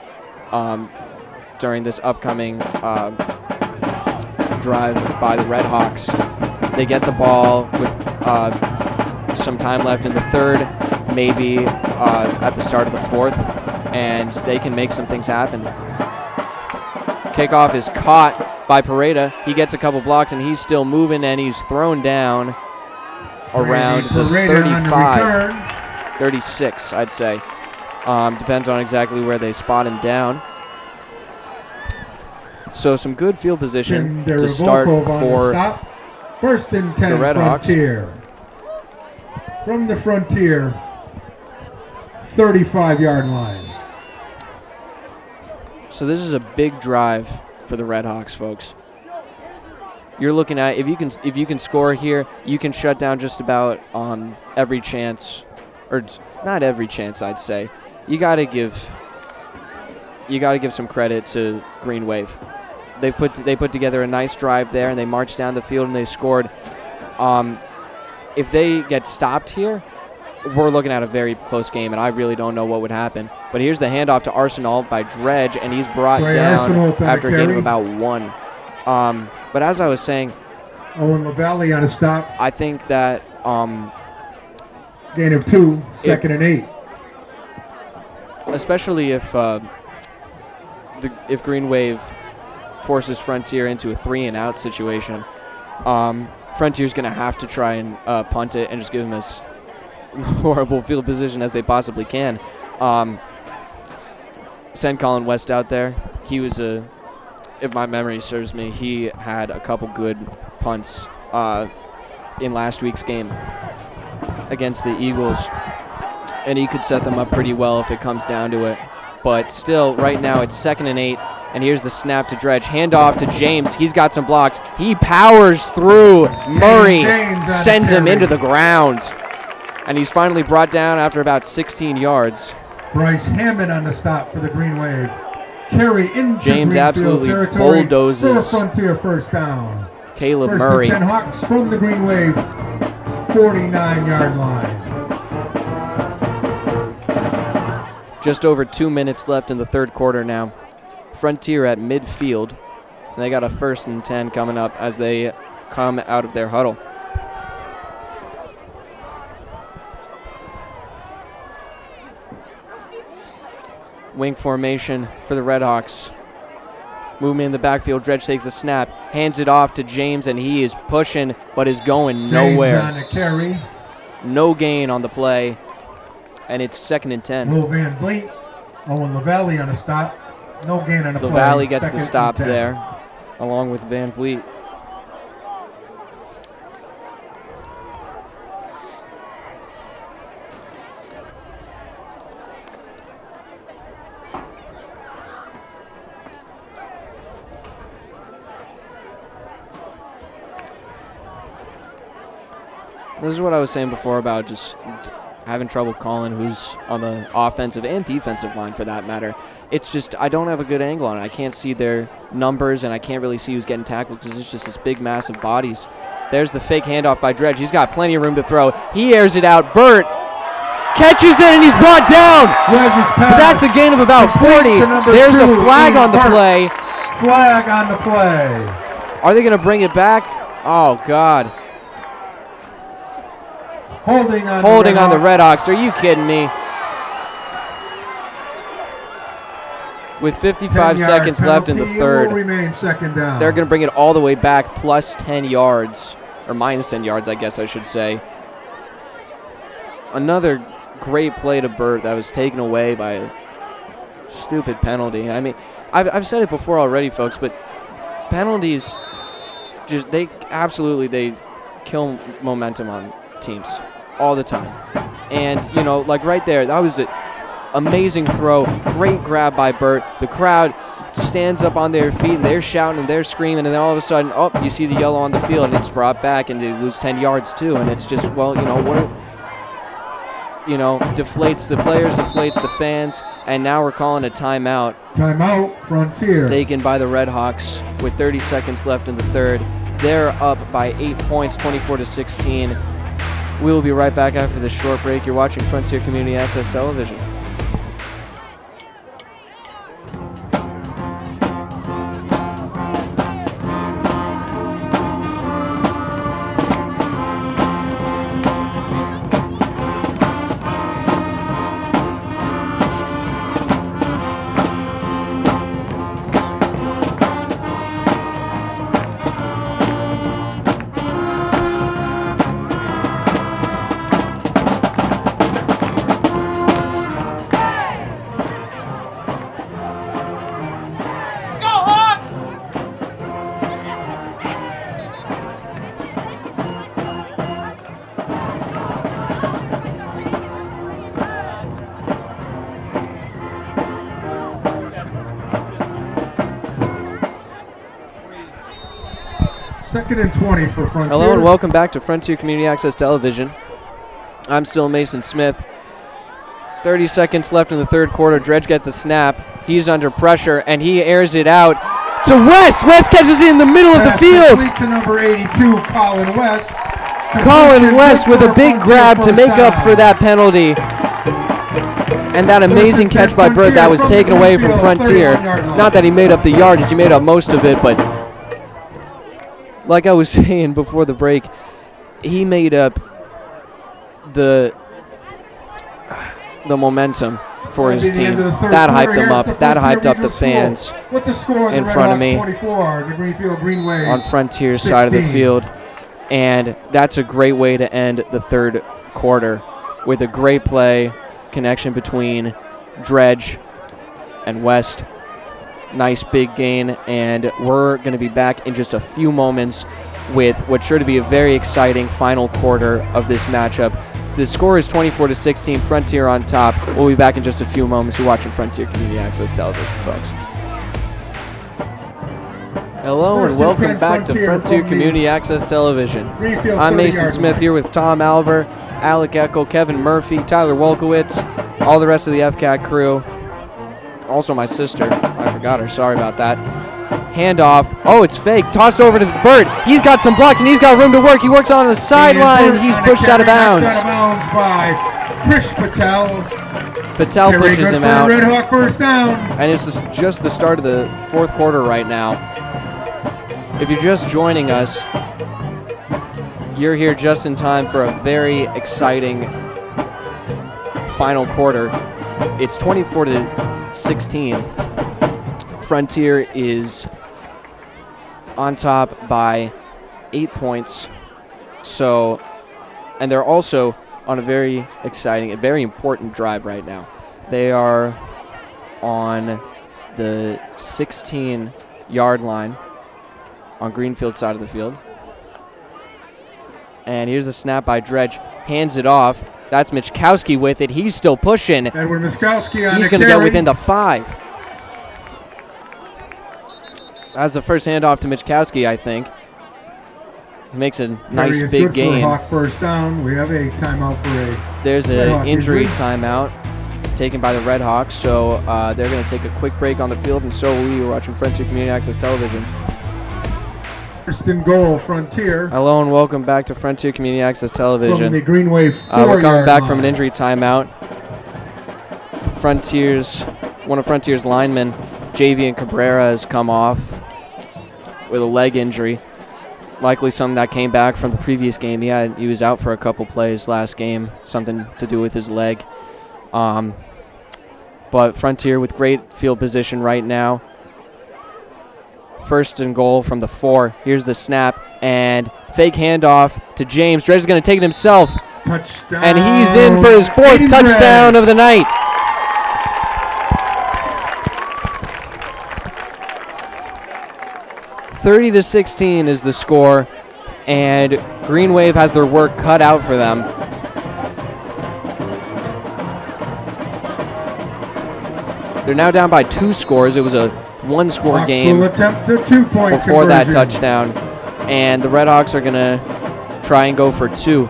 A: during this upcoming drive by the Red Hawks, they get the ball with some time left in the third, maybe at the start of the fourth, and they can make some things happen. Kickoff is caught by Pareda. He gets a couple blocks, and he's still moving, and he's thrown down around the 35, 36, I'd say. Depends on exactly where they spot him down. So some good field position to start for
B: First and 10
A: the Red
B: Frontier.
A: Hawks.
B: From the Frontier 35-yard line.
A: So this is a big drive for the Redhawks, folks. You're looking at if you can score here, you can shut down just about every chance, or not every chance, I'd say. You got to give some credit to Green Wave. They put together a nice drive there, and they marched down the field and they scored. If they get stopped here, we're looking at a very close game, and I really don't know what would happen. But here's the handoff to Arsenal by Dredge, and he's brought down after a gain of about 1. But as I was saying,
B: Owen LaValle on a stop.
A: I think that
B: gain of 2, second and 8.
A: Especially if Green Wave forces Frontier into a 3-and-out situation, Frontier's going to have to try and punt it and just give him as horrible field position as they possibly can. Send Colin West out there. He was if my memory serves me, he had a couple good punts in last week's game against the Eagles, and he could set them up pretty well if it comes down to it. But still, right now it's 2nd and 8, and here's the snap to Dredge. Handoff to James. He's got some blocks. He powers through. Murray sends him into the ground, and he's finally brought down after about 16 yards.
B: Bryce Hammond on the stop for the Green Wave. Carry into
A: James
B: Greenfield
A: absolutely
B: territory
A: bulldozes
B: for Frontier first down.
A: Caleb
B: First
A: Murray.
B: 10 Hawks from the Green Wave, 49-yard line.
A: Just over 2 minutes left in the third quarter now. Frontier at midfield. And they got a 1st and 10 coming up as they come out of their huddle. Wing formation for the Redhawks. Movement in the backfield. Dredge takes the snap, hands it off to James, and he is pushing, but is going nowhere.
B: James on the carry.
A: No gain on the play, and it's 2nd and 10.
B: Will Van Vliet. Owen LaValle on a stop. No gain on the play.
A: LaValle gets the
B: 2nd
A: stop
B: and 10.
A: there, along with Van Vliet. This is what I was saying before about just having trouble calling who's on the offensive and defensive line for that matter. It's just I don't have a good angle on it. I can't see their numbers, and I can't really see who's getting tackled because it's just this big, massive bodies. There's the fake handoff by Dredge. He's got plenty of room to throw. He airs it out. Burt catches it, and he's brought down. But that's a gain of about 40. There's a flag on the play.
B: Flag on the play.
A: Are they going to bring it back? Oh, God.
B: Holding
A: on the Redhawks. Are you kidding me? With 55 seconds left in the third,
B: will remain second down.
A: They're going to bring it all the way back plus 10 yards, or minus 10 yards, I guess I should say. Another great play to Burt that was taken away by a stupid penalty. I mean, I've said it before already, folks, but penalties, they kill momentum on teams all the time. And, like right there, that was an amazing throw. Great grab by Burt. The crowd stands up on their feet, and they're shouting and they're screaming, and then all of a sudden, you see the yellow on the field, and it's brought back, and they lose 10 yards too. And it's just, deflates the players, deflates the fans, and now we're calling a timeout.
B: Timeout, Frontier.
A: Taken by the Redhawks with 30 seconds left in the third. They're up by 8 points, 24-16. We will be right back after this short break. You're watching Frontier Community Access Television.
B: Second and 20 for Frontier.
A: Hello and welcome back to Frontier Community Access Television. I'm still Mason Smith. 30 seconds left in the third quarter. Dredge gets the snap. He's under pressure, and he airs it out to West. West catches it in the middle of the field.
B: Complete to number 82, Colin West.
A: Colin West with a big grab to make up for that penalty. And that amazing catch by Bird that was taken away from Frontier. Not that he made up the yardage, he made up most of it, but like I was saying before the break, he made up the momentum for his team. That hyped them up. That hyped up the fans in front of me on Frontier's side of the field. And that's a great way to end the third quarter with a great play connection between Dredge and West. Nice big gain, and we're going to be back in just a few moments with what's sure to be a very exciting final quarter of this matchup. The score is 24-16, Frontier on top. We'll be back in just a few moments. You're watching Frontier Community Access Television, folks. Hello and welcome back to Frontier Community Access Television. I'm Mason Smith here with Tom Alver, Alec Eckel, Kevin Murphy, Tyler Wolkowitz, all the rest of the FCAT crew. Also my sister. I forgot her. Sorry about that. Handoff. Oh, it's fake. Tossed over to Burt. He's got some blocks and he's got room to work. He works on the sideline and he's pushed out of bounds.
B: By Krish Patel.
A: Patel pushes him out.
B: Red Hawk first down.
A: And it's just the start of the fourth quarter right now. If you're just joining us, you're here just in time for a very exciting final quarter. It's 24-16. Frontier is on top by 8 points. So, and they're also on a very exciting, a very important drive right now. They are on the 16-yard line on Greenfield side of the field. And here's the snap by Dredge. Hands it off. That's Michkowski with it. He's still pushing.
B: Edward Michkowski on
A: He's going to get within the 5. That's the first handoff to Michkowski, I think. He makes a nice big gain.
B: Hawk first down. We have a timeout for a.
A: There's an injury timeout taken by the Red Hawks, so they're going to take a quick break on the field, and so we are watching Frontier Community Access Television.
B: First and goal, Frontier.
A: Hello and welcome back to Frontier Community Access Television.
B: From the Greenway 4-yard
A: we're coming back
B: line.
A: from an injury timeout. One of Frontier's linemen, Javian Cabrera, has come off with a leg injury. Likely something that came back from the previous game. He was out for a couple plays last game, something to do with his leg. But Frontier with great field position right now. First and goal from the 4. Here's the snap and fake handoff to James. Dredge is going to take it himself.
B: Touchdown.
A: And he's in for his 4th touchdown of the night. (30-16) is the score, and Green Wave has their work cut out for them. They're now down by 2 scores. It was a 1-score game before that touchdown, and the Red Hawks are going to try and go for 2.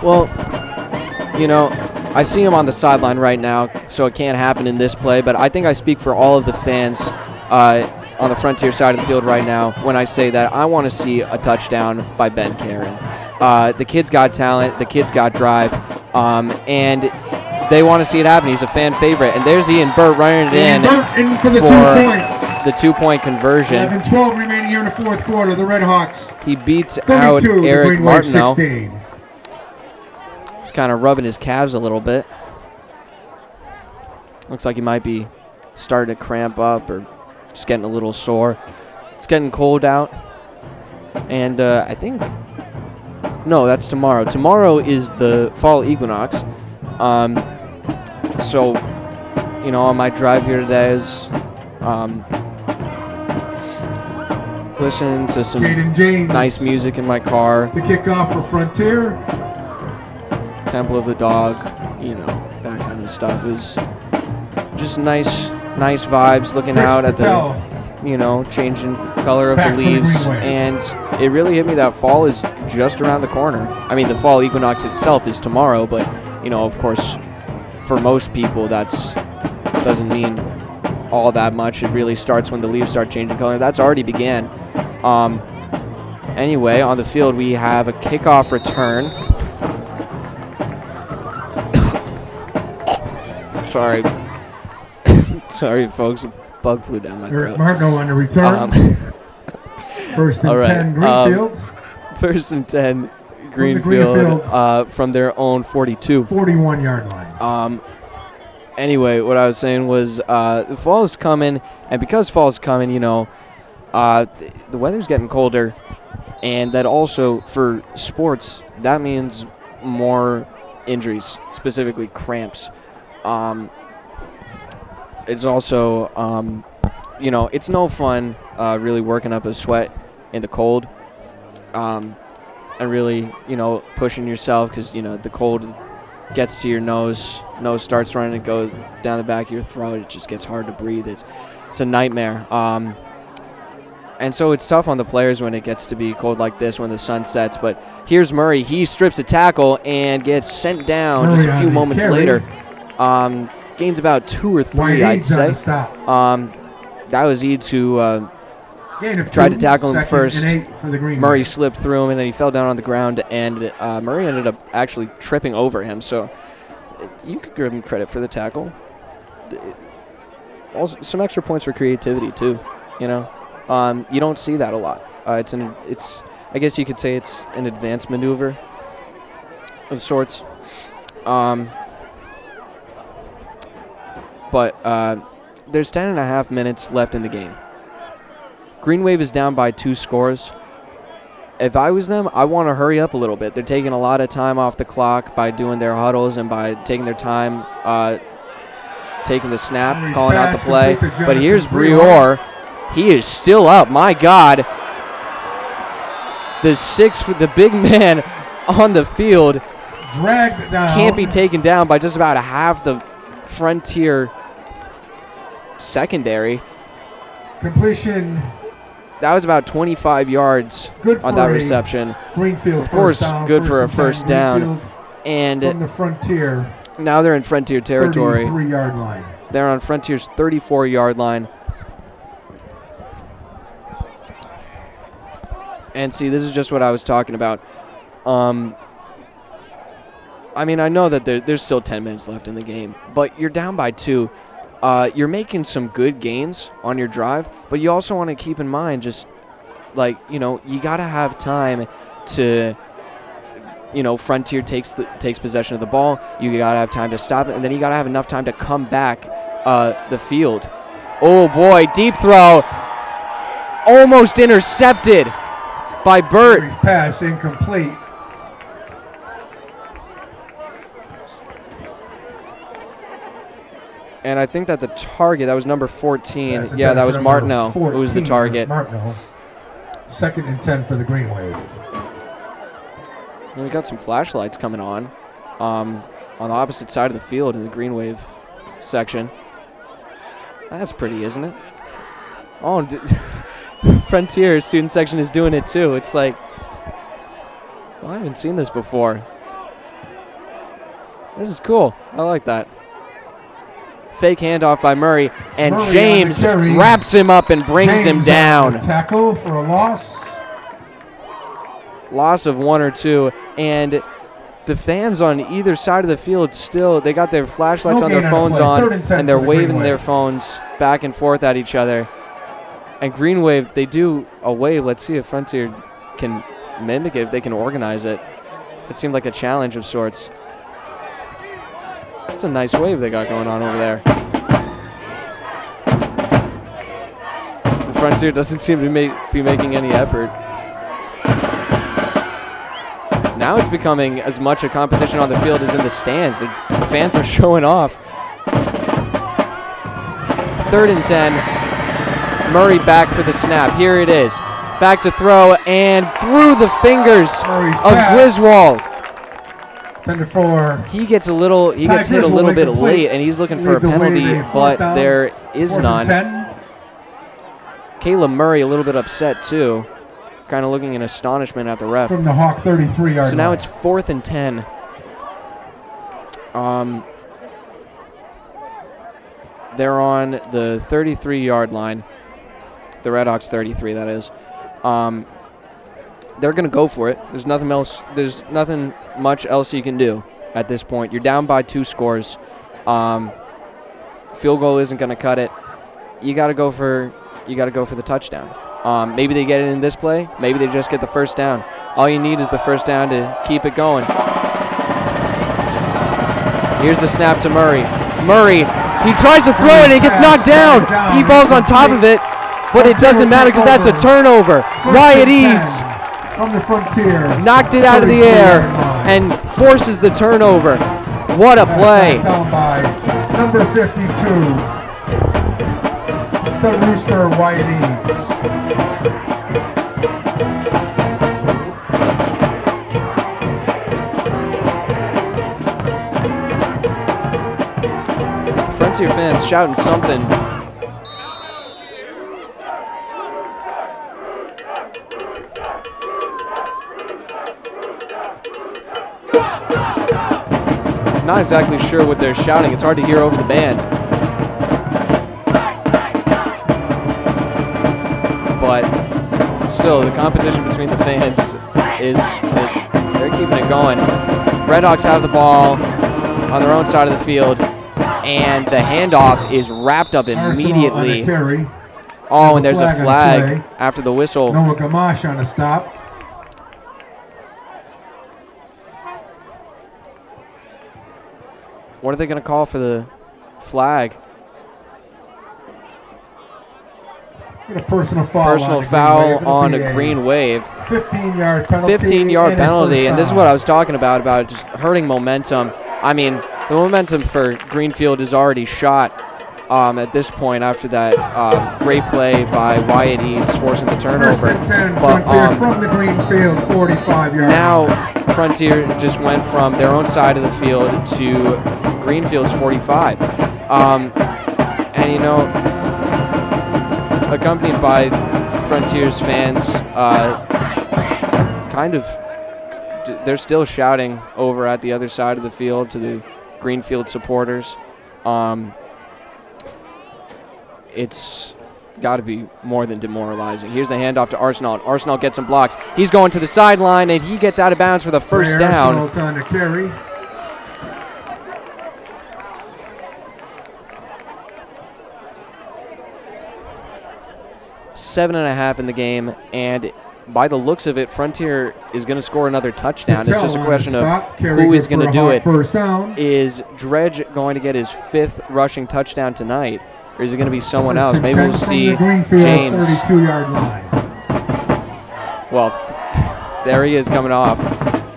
A: Well, you know, I see him on the sideline right now, so it can't happen in this play, but I think I speak for all of the fans on the Frontier side of the field right now when I say that I want to see a touchdown by Ben Karen. The kid's got talent, the kid's got drive, and they want to see it happen. He's a fan favorite, and there's Ian Burt running it in
B: for the 2 points.
A: The 2-point conversion.
B: 11-12 remaining here in the fourth quarter. The Red Hawks.
A: He beats out Eric Martineau.
B: 16.
A: He's kind of rubbing his calves a little bit. Looks like he might be starting to cramp up or just getting a little sore. It's getting cold out, and I think. No, that's tomorrow. Tomorrow is the fall equinox. So, you know, on my drive here today is listening to some nice music in my car.
B: The kickoff for Frontier.
A: Temple of the Dog, you know, that kind of stuff is just nice nice vibes, looking out at the, changing color of the leaves, and it really hit me that fall is just around the corner. I mean, the fall equinox itself is tomorrow, but, of course, for most people, doesn't mean all that much. It really starts when the leaves start changing color. That's already began. Anyway, on the field, we have a kickoff return. Sorry. Sorry, folks. A bug flew down my
B: Eric
A: throat.
B: Martineau on the return. First and 10, Greenfield.
A: First and 10, Greenfield from their own 42.
B: 41-yard line.
A: Anyway, what I was saying was the fall is coming, and because fall is coming, the weather's getting colder, and that also, for sports, that means more injuries, specifically cramps. It's also, it's no fun really working up a sweat in the cold and really, pushing yourself because, the cold gets to your nose starts running, it goes down the back of your throat, it just gets hard to breathe. It's a nightmare. And so it's tough on the players when it gets to be cold like this when the sun sets. But here's Murray. He strips a tackle and gets sent down just a few moments later. Gains about 2 or 3, I'd say. That was Eads who tried to tackle him first. Murray slipped through him, and then he fell down on the ground, and Murray ended up actually tripping over him. So you could give him credit for the tackle. Also, some extra points for creativity, too, You don't see that a lot. It's I guess you could say it's an advanced maneuver of sorts. But there's 10.5 minutes left in the game. Green Wave is down by 2 scores. If I was them, I want to hurry up a little bit. They're taking a lot of time off the clock by doing their huddles and by taking their time taking the snap, calling out the play. But here's Brior. He is still up. My God. The big man on the field
B: dragged down.
A: Can't be taken down by just about half the Frontier secondary.
B: Completion.
A: That was about 25 yards on that reception.
B: Greenfield,
A: of course, good for a first down. And
B: from the Frontier.
A: Now they're in Frontier territory.
B: 33-yard line.
A: They're on Frontier's 34-yard line. And see, this is just what I was talking about. I mean, I know that there's still 10 minutes left in the game, but you're down by 2. You're making some good gains on your drive, but you also want to keep in mind just, you got to have time to, Frontier takes possession of the ball. You got to have time to stop it, and then you got to have enough time to come back the field. Oh, boy, deep throw. Almost intercepted by Burt.
B: Murray's pass incomplete.
A: And I think that the target, that was number 14. Yeah, that was Martineau who was the target.
B: Martineau. 2nd and 10 for the Green Wave.
A: And we got some flashlights coming on the opposite side of the field in the Green Wave section. That's pretty, isn't it? Oh, Frontier student section is doing it too. It's like, well, I haven't seen this before. This is cool. I like that. Fake handoff by Murray, and Murray James wraps him up and brings him down.
B: Tackle for a loss.
A: Loss of 1 or 2, and the fans on either side of the field still, they got their flashlights on their phones on, and they're waving their phones back and forth at each other. And Green Wave, they do a wave. Let's see if Frontier can mimic it, if they can organize it. It seemed like a challenge of sorts. That's a nice wave they got going on over there. The Frontier doesn't seem to be making any effort. Now it's becoming as much a competition on the field as in the stands. The fans are showing off. 3rd and 10. Murray back for the snap. Here it is. Back to throw and through the fingers of Griswold.
B: Intended for
A: He gets hit a little bit late, and he's looking for a penalty, but there is none.
B: 10.
A: Caleb Murray a little bit upset too, kind of looking in astonishment at the ref.
B: From the Hawk 33-yard
A: So now
B: line.
A: it's 4th and 10. They're on the 33-yard line. The Redhawks 33, that is. They're going to go for it. There's nothing else. There's nothing much else you can do at this point. You're down by 2 scores. Field goal isn't going to cut it. You got to go for the touchdown. Maybe they get it in this play. Maybe they just get the first down. All you need is the first down to keep it going. Here's the snap to Murray. Murray, he tries to throw it and he gets knocked down. He falls on top of it, but it doesn't matter because that's a turnover. Wyatt Eads
B: on the Frontier.
A: Knocked it out of the air and forces the turnover. What a play.
B: Down by number 52, the Rooster Wyatt Eads.
A: Frontier fans shouting something. Not exactly sure what they're shouting. It's hard to hear over the band. But still, the competition between the fans they're keeping it going. Redhawks have the ball on their own side of the field, and the handoff is wrapped up immediately. Oh, and there's a flag after the whistle.
B: Noah Gamache on a stop.
A: What are they going to call for the flag?
B: A personal foul.
A: Personal foul on a green wave.
B: 15-yard penalty.
A: 15-yard penalty, and this is what I was talking about just hurting momentum. I mean, the momentum for Greenfield is already shot at this point after that great play by Wyatt Eads forcing the turnover.
B: 10,
A: but
B: from the Greenfield 45-yard.
A: Now Frontier just went from their own side of the field to Greenfield's 45. And, you know, accompanied by Frontier's fans, they're still shouting over at the other side of the field to the Greenfield supporters. It's got to be more than demoralizing. Here's the handoff to Arsenal, and Arsenal gets some blocks. He's going to the sideline, and he gets out of bounds for the first down.
B: Time to carry.
A: Seven and a half in the game, and by the looks of it, Frontier is going to score another touchdown. It's just a question of who is going to do it. Is Dredge going to get his 5th rushing touchdown tonight, or is it going to be someone else? Maybe we'll see James.
B: 32-yard line.
A: Well, there he is coming off.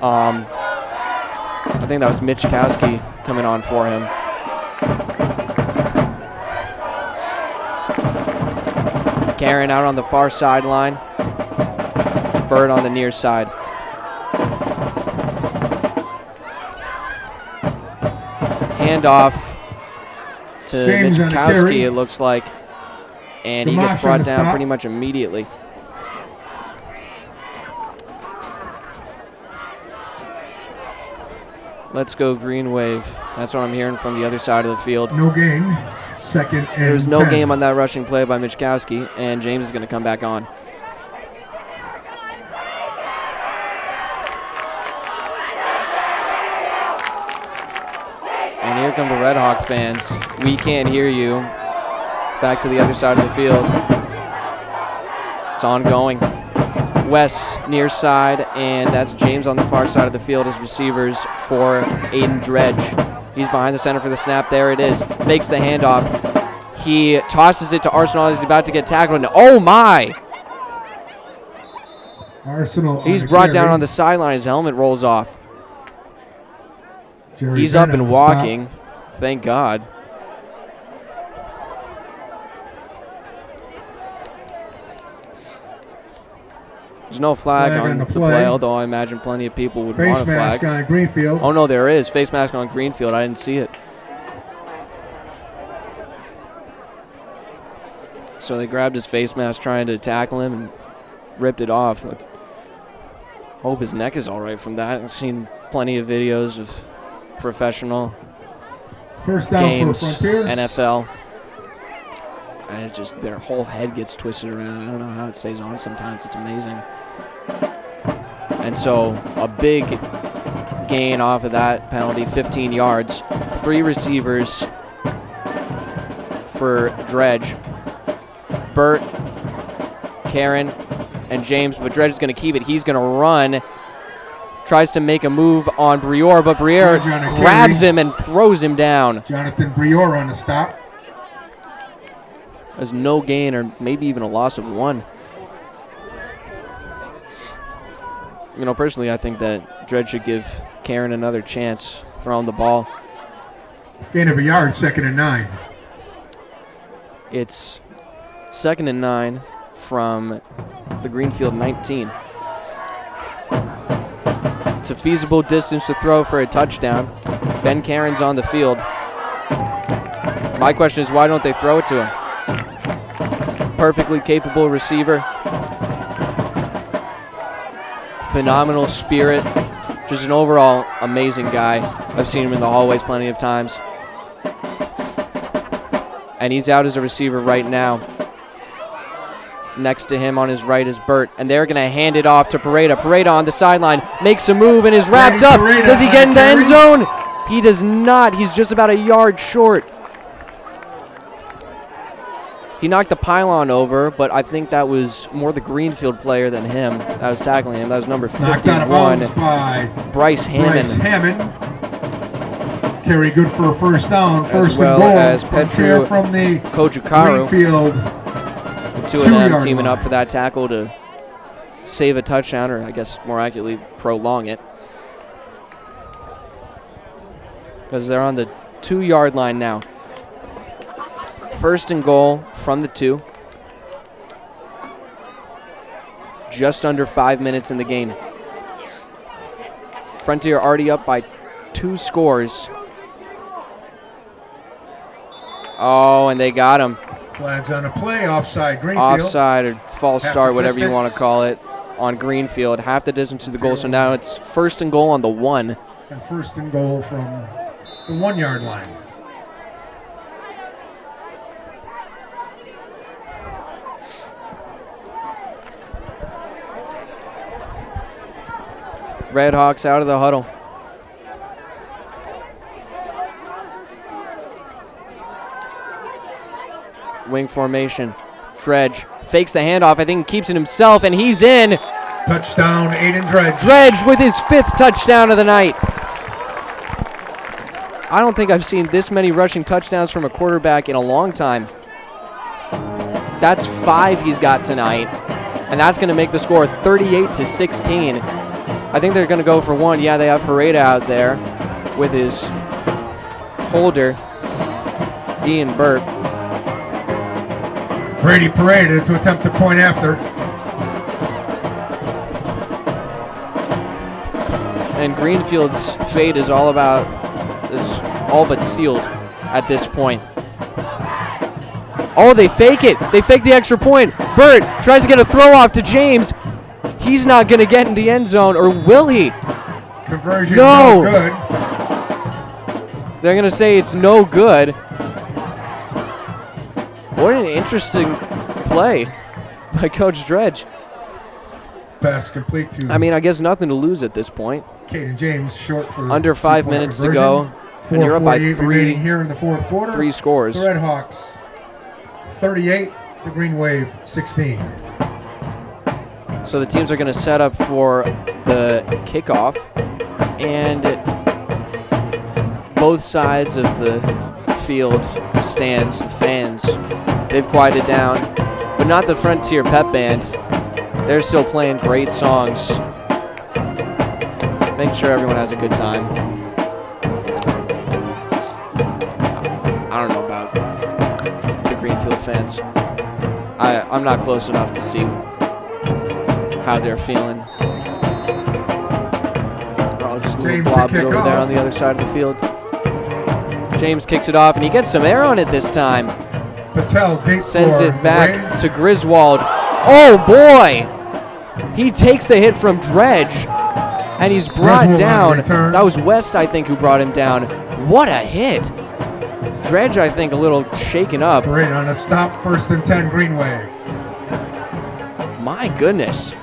A: I think that was Michkowski coming on for him. Karen out on the far sideline. Bird on the near side. Handoff to Michkowski, it looks like. And he gets brought down pretty much immediately. Let's go Green Wave. That's what I'm hearing from the other side of the field.
B: No game. 2nd and
A: There's no
B: 10.
A: game on that rushing play by Michkowski, and James is going to come back on. And here come the Red Hawk fans. We can't hear you. Back to the other side of the field. It's ongoing. Wes near side, and that's James on the far side of the field as receivers for Aiden Dredge. He's behind the center for the snap. There it is. Fakes the handoff. He tosses it to Arsenal as he's about to get tackled. And oh, my!
B: Arsenal.
A: He's brought down on the sideline. His helmet rolls off. He's up and walking. Thank God. There's no flag on the play,
B: play,
A: although I imagine plenty of people would
B: Face
A: want a flag.
B: mask on Greenfield.
A: Oh, no, there is. Face mask on Greenfield. I didn't see it. So they grabbed his face mask trying to tackle him and ripped it off. Hope his neck is all right from that. I've seen plenty of videos of professional
B: First down
A: games,
B: for Frontier.
A: NFL. And it just, their whole head gets twisted around. I don't know how it stays on sometimes. It's amazing. And so a big gain off of that penalty, 15 yards. 3 receivers for Dredge. Burt, Karen, and James, but Dredge is going to keep it. He's going to run. Tries to make a move on Briore, but Briere grabs him and throws him down.
B: Jonathan Briore on the stop.
A: There's no gain or maybe even a loss of 1. You know, personally, I think that Dredge should give Karen another chance throwing the ball.
B: Gain of a yard, 2nd and 9.
A: It's 2nd and 9 from the Greenfield 19. It's a feasible distance to throw for a touchdown. Ben Karen's on the field. My question is, why don't they throw it to him? Perfectly capable receiver. Phenomenal spirit. Just an overall amazing guy. I've seen him in the hallways plenty of times. And he's out as a receiver right now. Next to him on his right is Burt. And they're going to hand it off to Pareda. Pareda on the sideline makes a move and is wrapped up. Does he get in the end zone? He does not. He's just about a yard short. He knocked the pylon over, but I think that was more the Greenfield player than him that was tackling him. That was number 51, Bryce Hammond.
B: Carry good for a first down.
A: As well as Petru
B: from the
A: Kojukaru.
B: Greenfield.
A: The two of them teaming up for that tackle to save a touchdown, or I guess more accurately prolong it. Because they're on the 2-yard line now. 1st and goal from the 2. Just under 5 minutes in the game. Frontier already up by 2 scores. Oh, and they got him.
B: Flags on a play, offside Greenfield.
A: Offside or false start, whatever you want to call it, on Greenfield. Half the distance to the goal, so now it's 1st and goal on the 1.
B: And 1st and goal from the 1-yard line.
A: Redhawks out of the huddle. Wing formation. Dredge fakes the handoff. I think he keeps it himself, and he's in.
B: Touchdown, Aiden Dredge.
A: Dredge with his 5th touchdown of the night. I don't think I've seen this many rushing touchdowns from a quarterback in a long time. That's 5 he's got tonight, and that's going to make the score 38-16. I think they're going to go for 1. Yeah, they have Pareda out there with his holder, Ian Burt.
B: Brady Pareda to attempt to point after.
A: And Greenfield's fate is all but sealed at this point. Oh, they fake it. They fake the extra point. Burt tries to get a throw off to James. He's not going to get in the end zone, or will he?
B: Conversion no good.
A: They're going to say it's no good. What an interesting play by Coach Dredge.
B: Pass complete to.
A: I mean, I guess nothing to lose at this point.
B: Caden James short for
A: under 5 minutes to go, and you're up by 3
B: here in the 4th quarter.
A: 3 scores.
B: The Redhawks 38, the Green Wave 16.
A: So the teams are going to set up for the kickoff, and both sides of the field, the stands, the fans, they've quieted down, but not the Frontier Pep Band. They're still playing great songs, making sure everyone has a good time. I don't know about the Greenfield fans. I'm not close enough to see how they're feeling. Oh, just little
B: James to
A: blobs
B: kick
A: over there
B: off.
A: on the other side of the field. James kicks it off, and he gets some air on it this time.
B: Patel deep
A: Sends
B: for
A: it back
B: Lorraine.
A: to Griswold. Oh, boy! He takes the hit from Dredge, and he's brought
B: Griswold on
A: down.
B: return.
A: That was West, I think, who brought him down. What a hit! Dredge, I think, a little shaken up.
B: Parade on a stop, 1st and 10, Green Wave.
A: My goodness.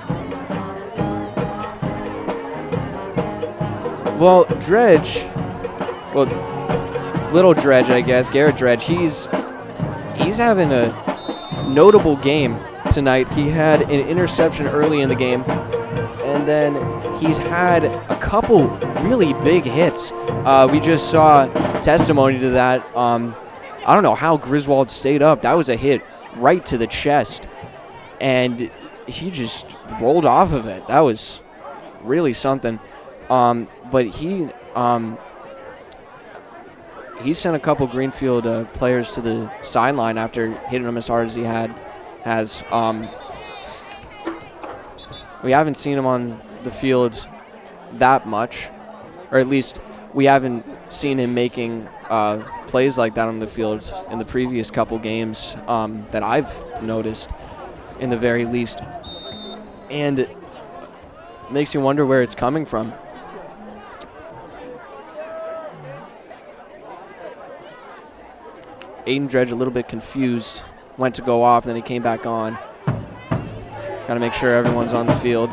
A: Well, Dredge, well, little Dredge, I guess, Garrett Dredge, he's having a notable game tonight. He had an interception early in the game, and then he's had a couple really big hits. We just saw testimony to that. I don't know how Griswold stayed up. That was a hit right to the chest, and he just rolled off of it. That was really something. But he sent a couple Greenfield players to the sideline after hitting him as hard as he has. We haven't seen him on the field that much, or at least we haven't seen him making plays like that on the field in the previous couple games that I've noticed, in the very least. And it makes you wonder where it's coming from. Aiden Dredge a little bit confused. Went to go off, then he came back on. Got to make sure everyone's on the field.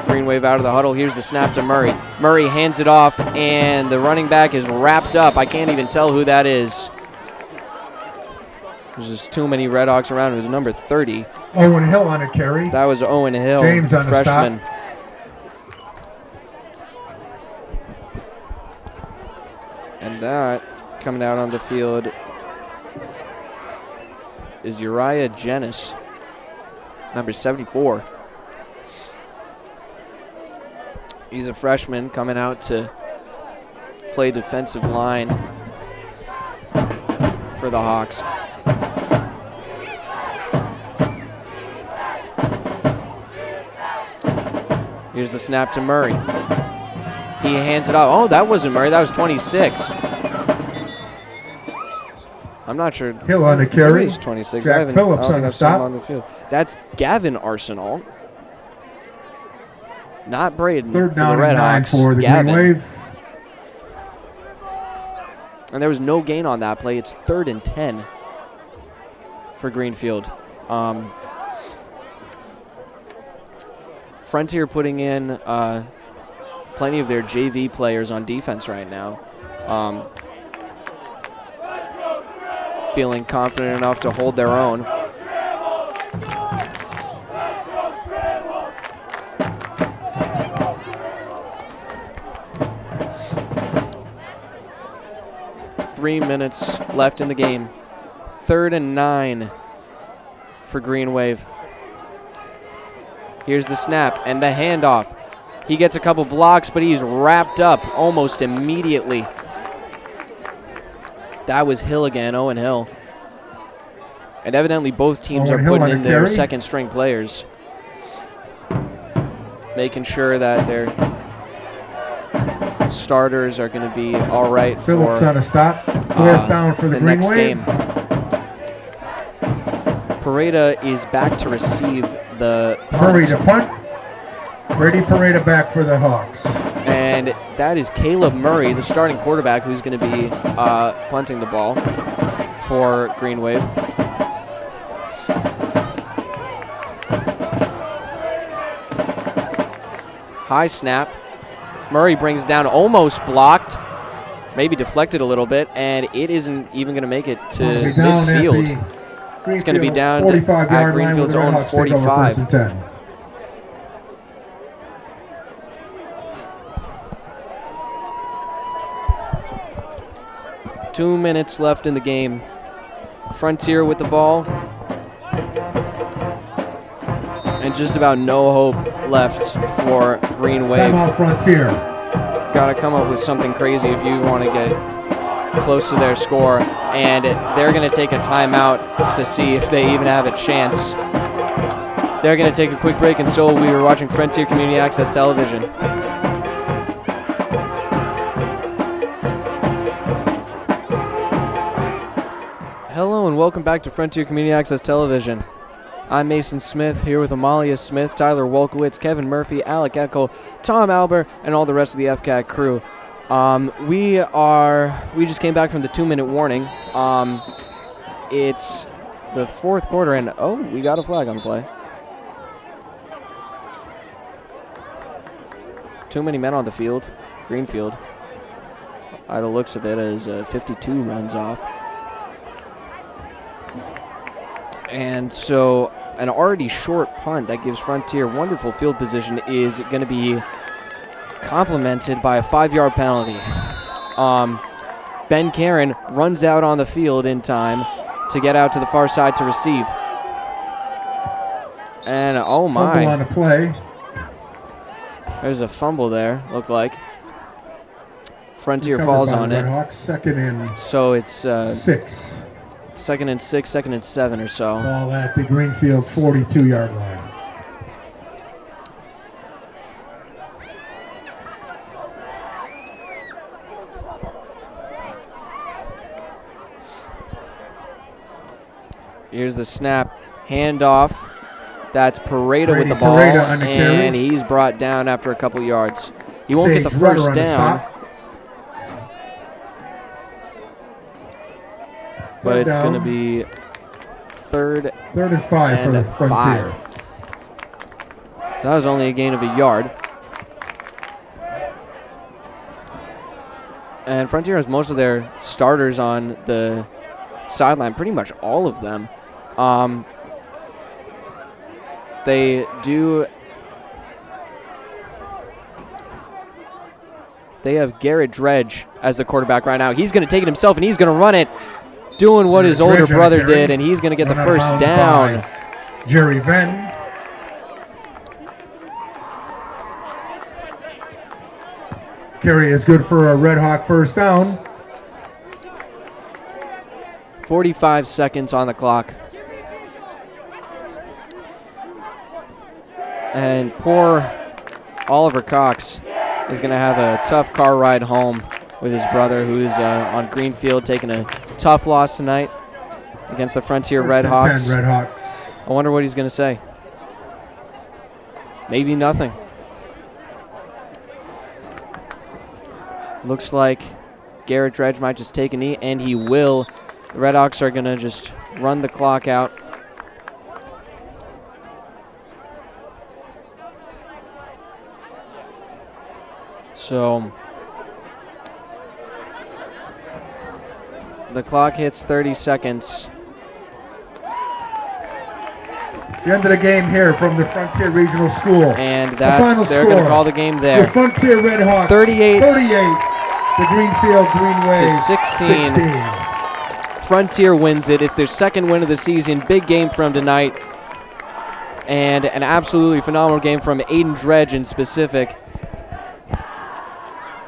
A: Green Wave out of the huddle. Here's the snap to Murray. Murray hands it off, and the running back is wrapped up. I can't even tell who that is. There's just too many Redhawks around. It was number 30.
B: Owen Hill on a carry.
A: That was Owen Hill,
B: James on the
A: freshman.
B: stop.
A: And that, coming out on the field, is Uriah Jenis, number 74. He's a freshman coming out to play defensive line for the Hawks. Here's the snap to Murray. He hands it off. Oh, that wasn't Murray. That was 26. I'm not sure.
B: Hill on the carry.
A: He's 26.
B: Jack
A: I haven't
B: Phillips
A: I don't
B: on
A: think
B: the
A: I've seen him
B: stop.
A: on the field. That's Gavin Arsenal. Not Braden.
B: 3rd
A: for
B: down
A: the
B: and 9
A: Redhawks.
B: for the
A: Gavin.
B: Green Wave.
A: And there was no gain on that play. It's 3rd and 10 for Greenfield. Frontier putting in plenty of their JV players on defense right now. Feeling confident enough to hold their own. Three minutes left in the game. 3rd and 9 for Green Wave. Here's the snap and the handoff. He gets a couple blocks, but he's wrapped up almost immediately. That was Hill again, Owen Hill. And evidently both teams
B: Owen
A: are
B: Hill
A: putting
B: on a
A: in their
B: carry.
A: second-string players, making sure that their starters are going to be all right
B: Phillips
A: for
B: on a stop. 4th down for the Green
A: next
B: Wave.
A: game. Pareda is back to receive the
B: Murray
A: punt.
B: to punt. Brady Pareda back for the Hawks.
A: And that is Caleb Murray, the starting quarterback, who's going to be punting the ball for Green Wave. High snap. Murray brings it down, almost blocked, maybe deflected a little bit, and it isn't even going to make it to
B: It'll be down at
A: midfield.
B: the
A: It's going to be down
B: 45
A: at
B: yard line with
A: Greenfield's
B: the
A: own
B: Redhawks take over
A: 45.
B: 1st and 10.
A: Two minutes left in the game. Frontier with the ball. And just about no hope left for Green Wave.
B: Timeout Frontier.
A: Got to come up with something crazy if you want to get close to their score. And they're going to take a timeout to see if they even have a chance They're going to take a quick break, and so we were watching Frontier Community Access Television. Hello and welcome back to Frontier Community Access Television. I'm Mason Smith here with Amalia Smith, Tyler Wolkowitz, Kevin Murphy, Alec Eckel, Tom Albert, and all the rest of the FCAT crew. We just came back from the 2-minute warning. It's the fourth quarter, and we got a flag on play. Too many men on the field. Greenfield, by the looks of it, as 52 runs off. And so an already short punt that gives Frontier wonderful field position is going to be complemented by a 5-yard penalty. Ben Karen runs out on the field in time to get out to the far side to receive. And oh my.
B: Fumble on the play.
A: There's a fumble there, looked like. Frontier falls on it.
B: Redhawks, second and
A: so it's
B: 6.
A: Second and 6, second and 7 or so.
B: Ball at the Greenfield 42-yard line.
A: Here's the snap. Handoff. That's Pareda with the ball. And he's brought down after a couple yards. He won't get the first down. But it's going to be third
B: and 5 for the Frontier.
A: That was only a gain of a yard. And Frontier has most of their starters on the sideline, pretty much all of them. They have Garrett Dredge as the quarterback right now. He's going to take it himself, and he's going to run it, doing what his older brother did, and he's going to get the first down.
B: Jerry Venn. Carry is good for a Red Hawk first down.
A: 45 seconds on the clock. And poor Oliver Cox is going to have a tough car ride home with his brother, who's on Greenfield, taking a tough loss tonight against the Frontier Red Hawks.
B: Red Hawks.
A: I wonder what he's going to say. Maybe nothing. Looks like Garrett Dredge might just take a knee, and he will. The Red Hawks are going to just run the clock out. So the clock hits 30 seconds.
B: The end of the game here from the Frontier Regional School.
A: And they're going to call the game there.
B: The Frontier Red Hawks 38. The Greenfield Greenway
A: to 16. Frontier wins it. It's their second win of the season. Big game from tonight. And an absolutely phenomenal game from Aiden Dredge in specific.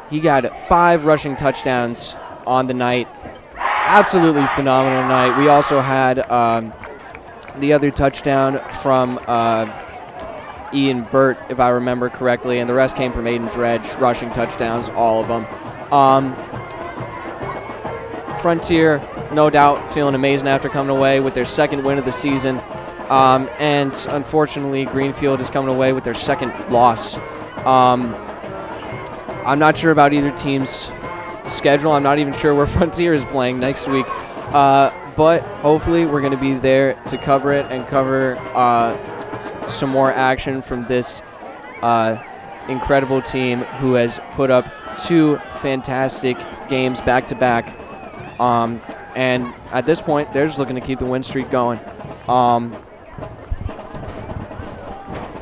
A: He got 5 rushing touchdowns on the night. Absolutely phenomenal night. We also had the other touchdown from Ian Burt, if I remember correctly, and the rest came from Aiden Dredge, rushing touchdowns, all of them. Frontier, no doubt, feeling amazing after coming away with their second win of the season. And unfortunately, Greenfield is coming away with their second loss. I'm not sure about either team's schedule. I'm not even sure where Frontier is playing next week. But hopefully we're going to be there to cover it and cover some more action from this incredible team who has put up 2 fantastic games back-to-back. And at this point, they're just looking to keep the win streak going.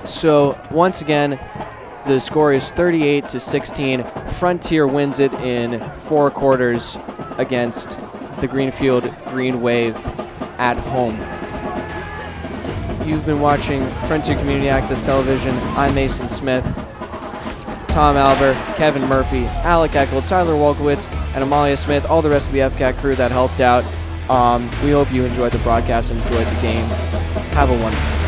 A: So once again, the score is 38-16. Frontier wins it in 4 quarters against the Greenfield Green Wave at home. You've been watching Frontier Community Access Television. I'm Mason Smith. Tom Albert, Kevin Murphy, Alec Eckel, Tyler Wolkowitz, and Amalia Smith, all the rest of the FCAT crew that helped out. We hope you enjoyed the broadcast and enjoyed the game. Have a wonderful day.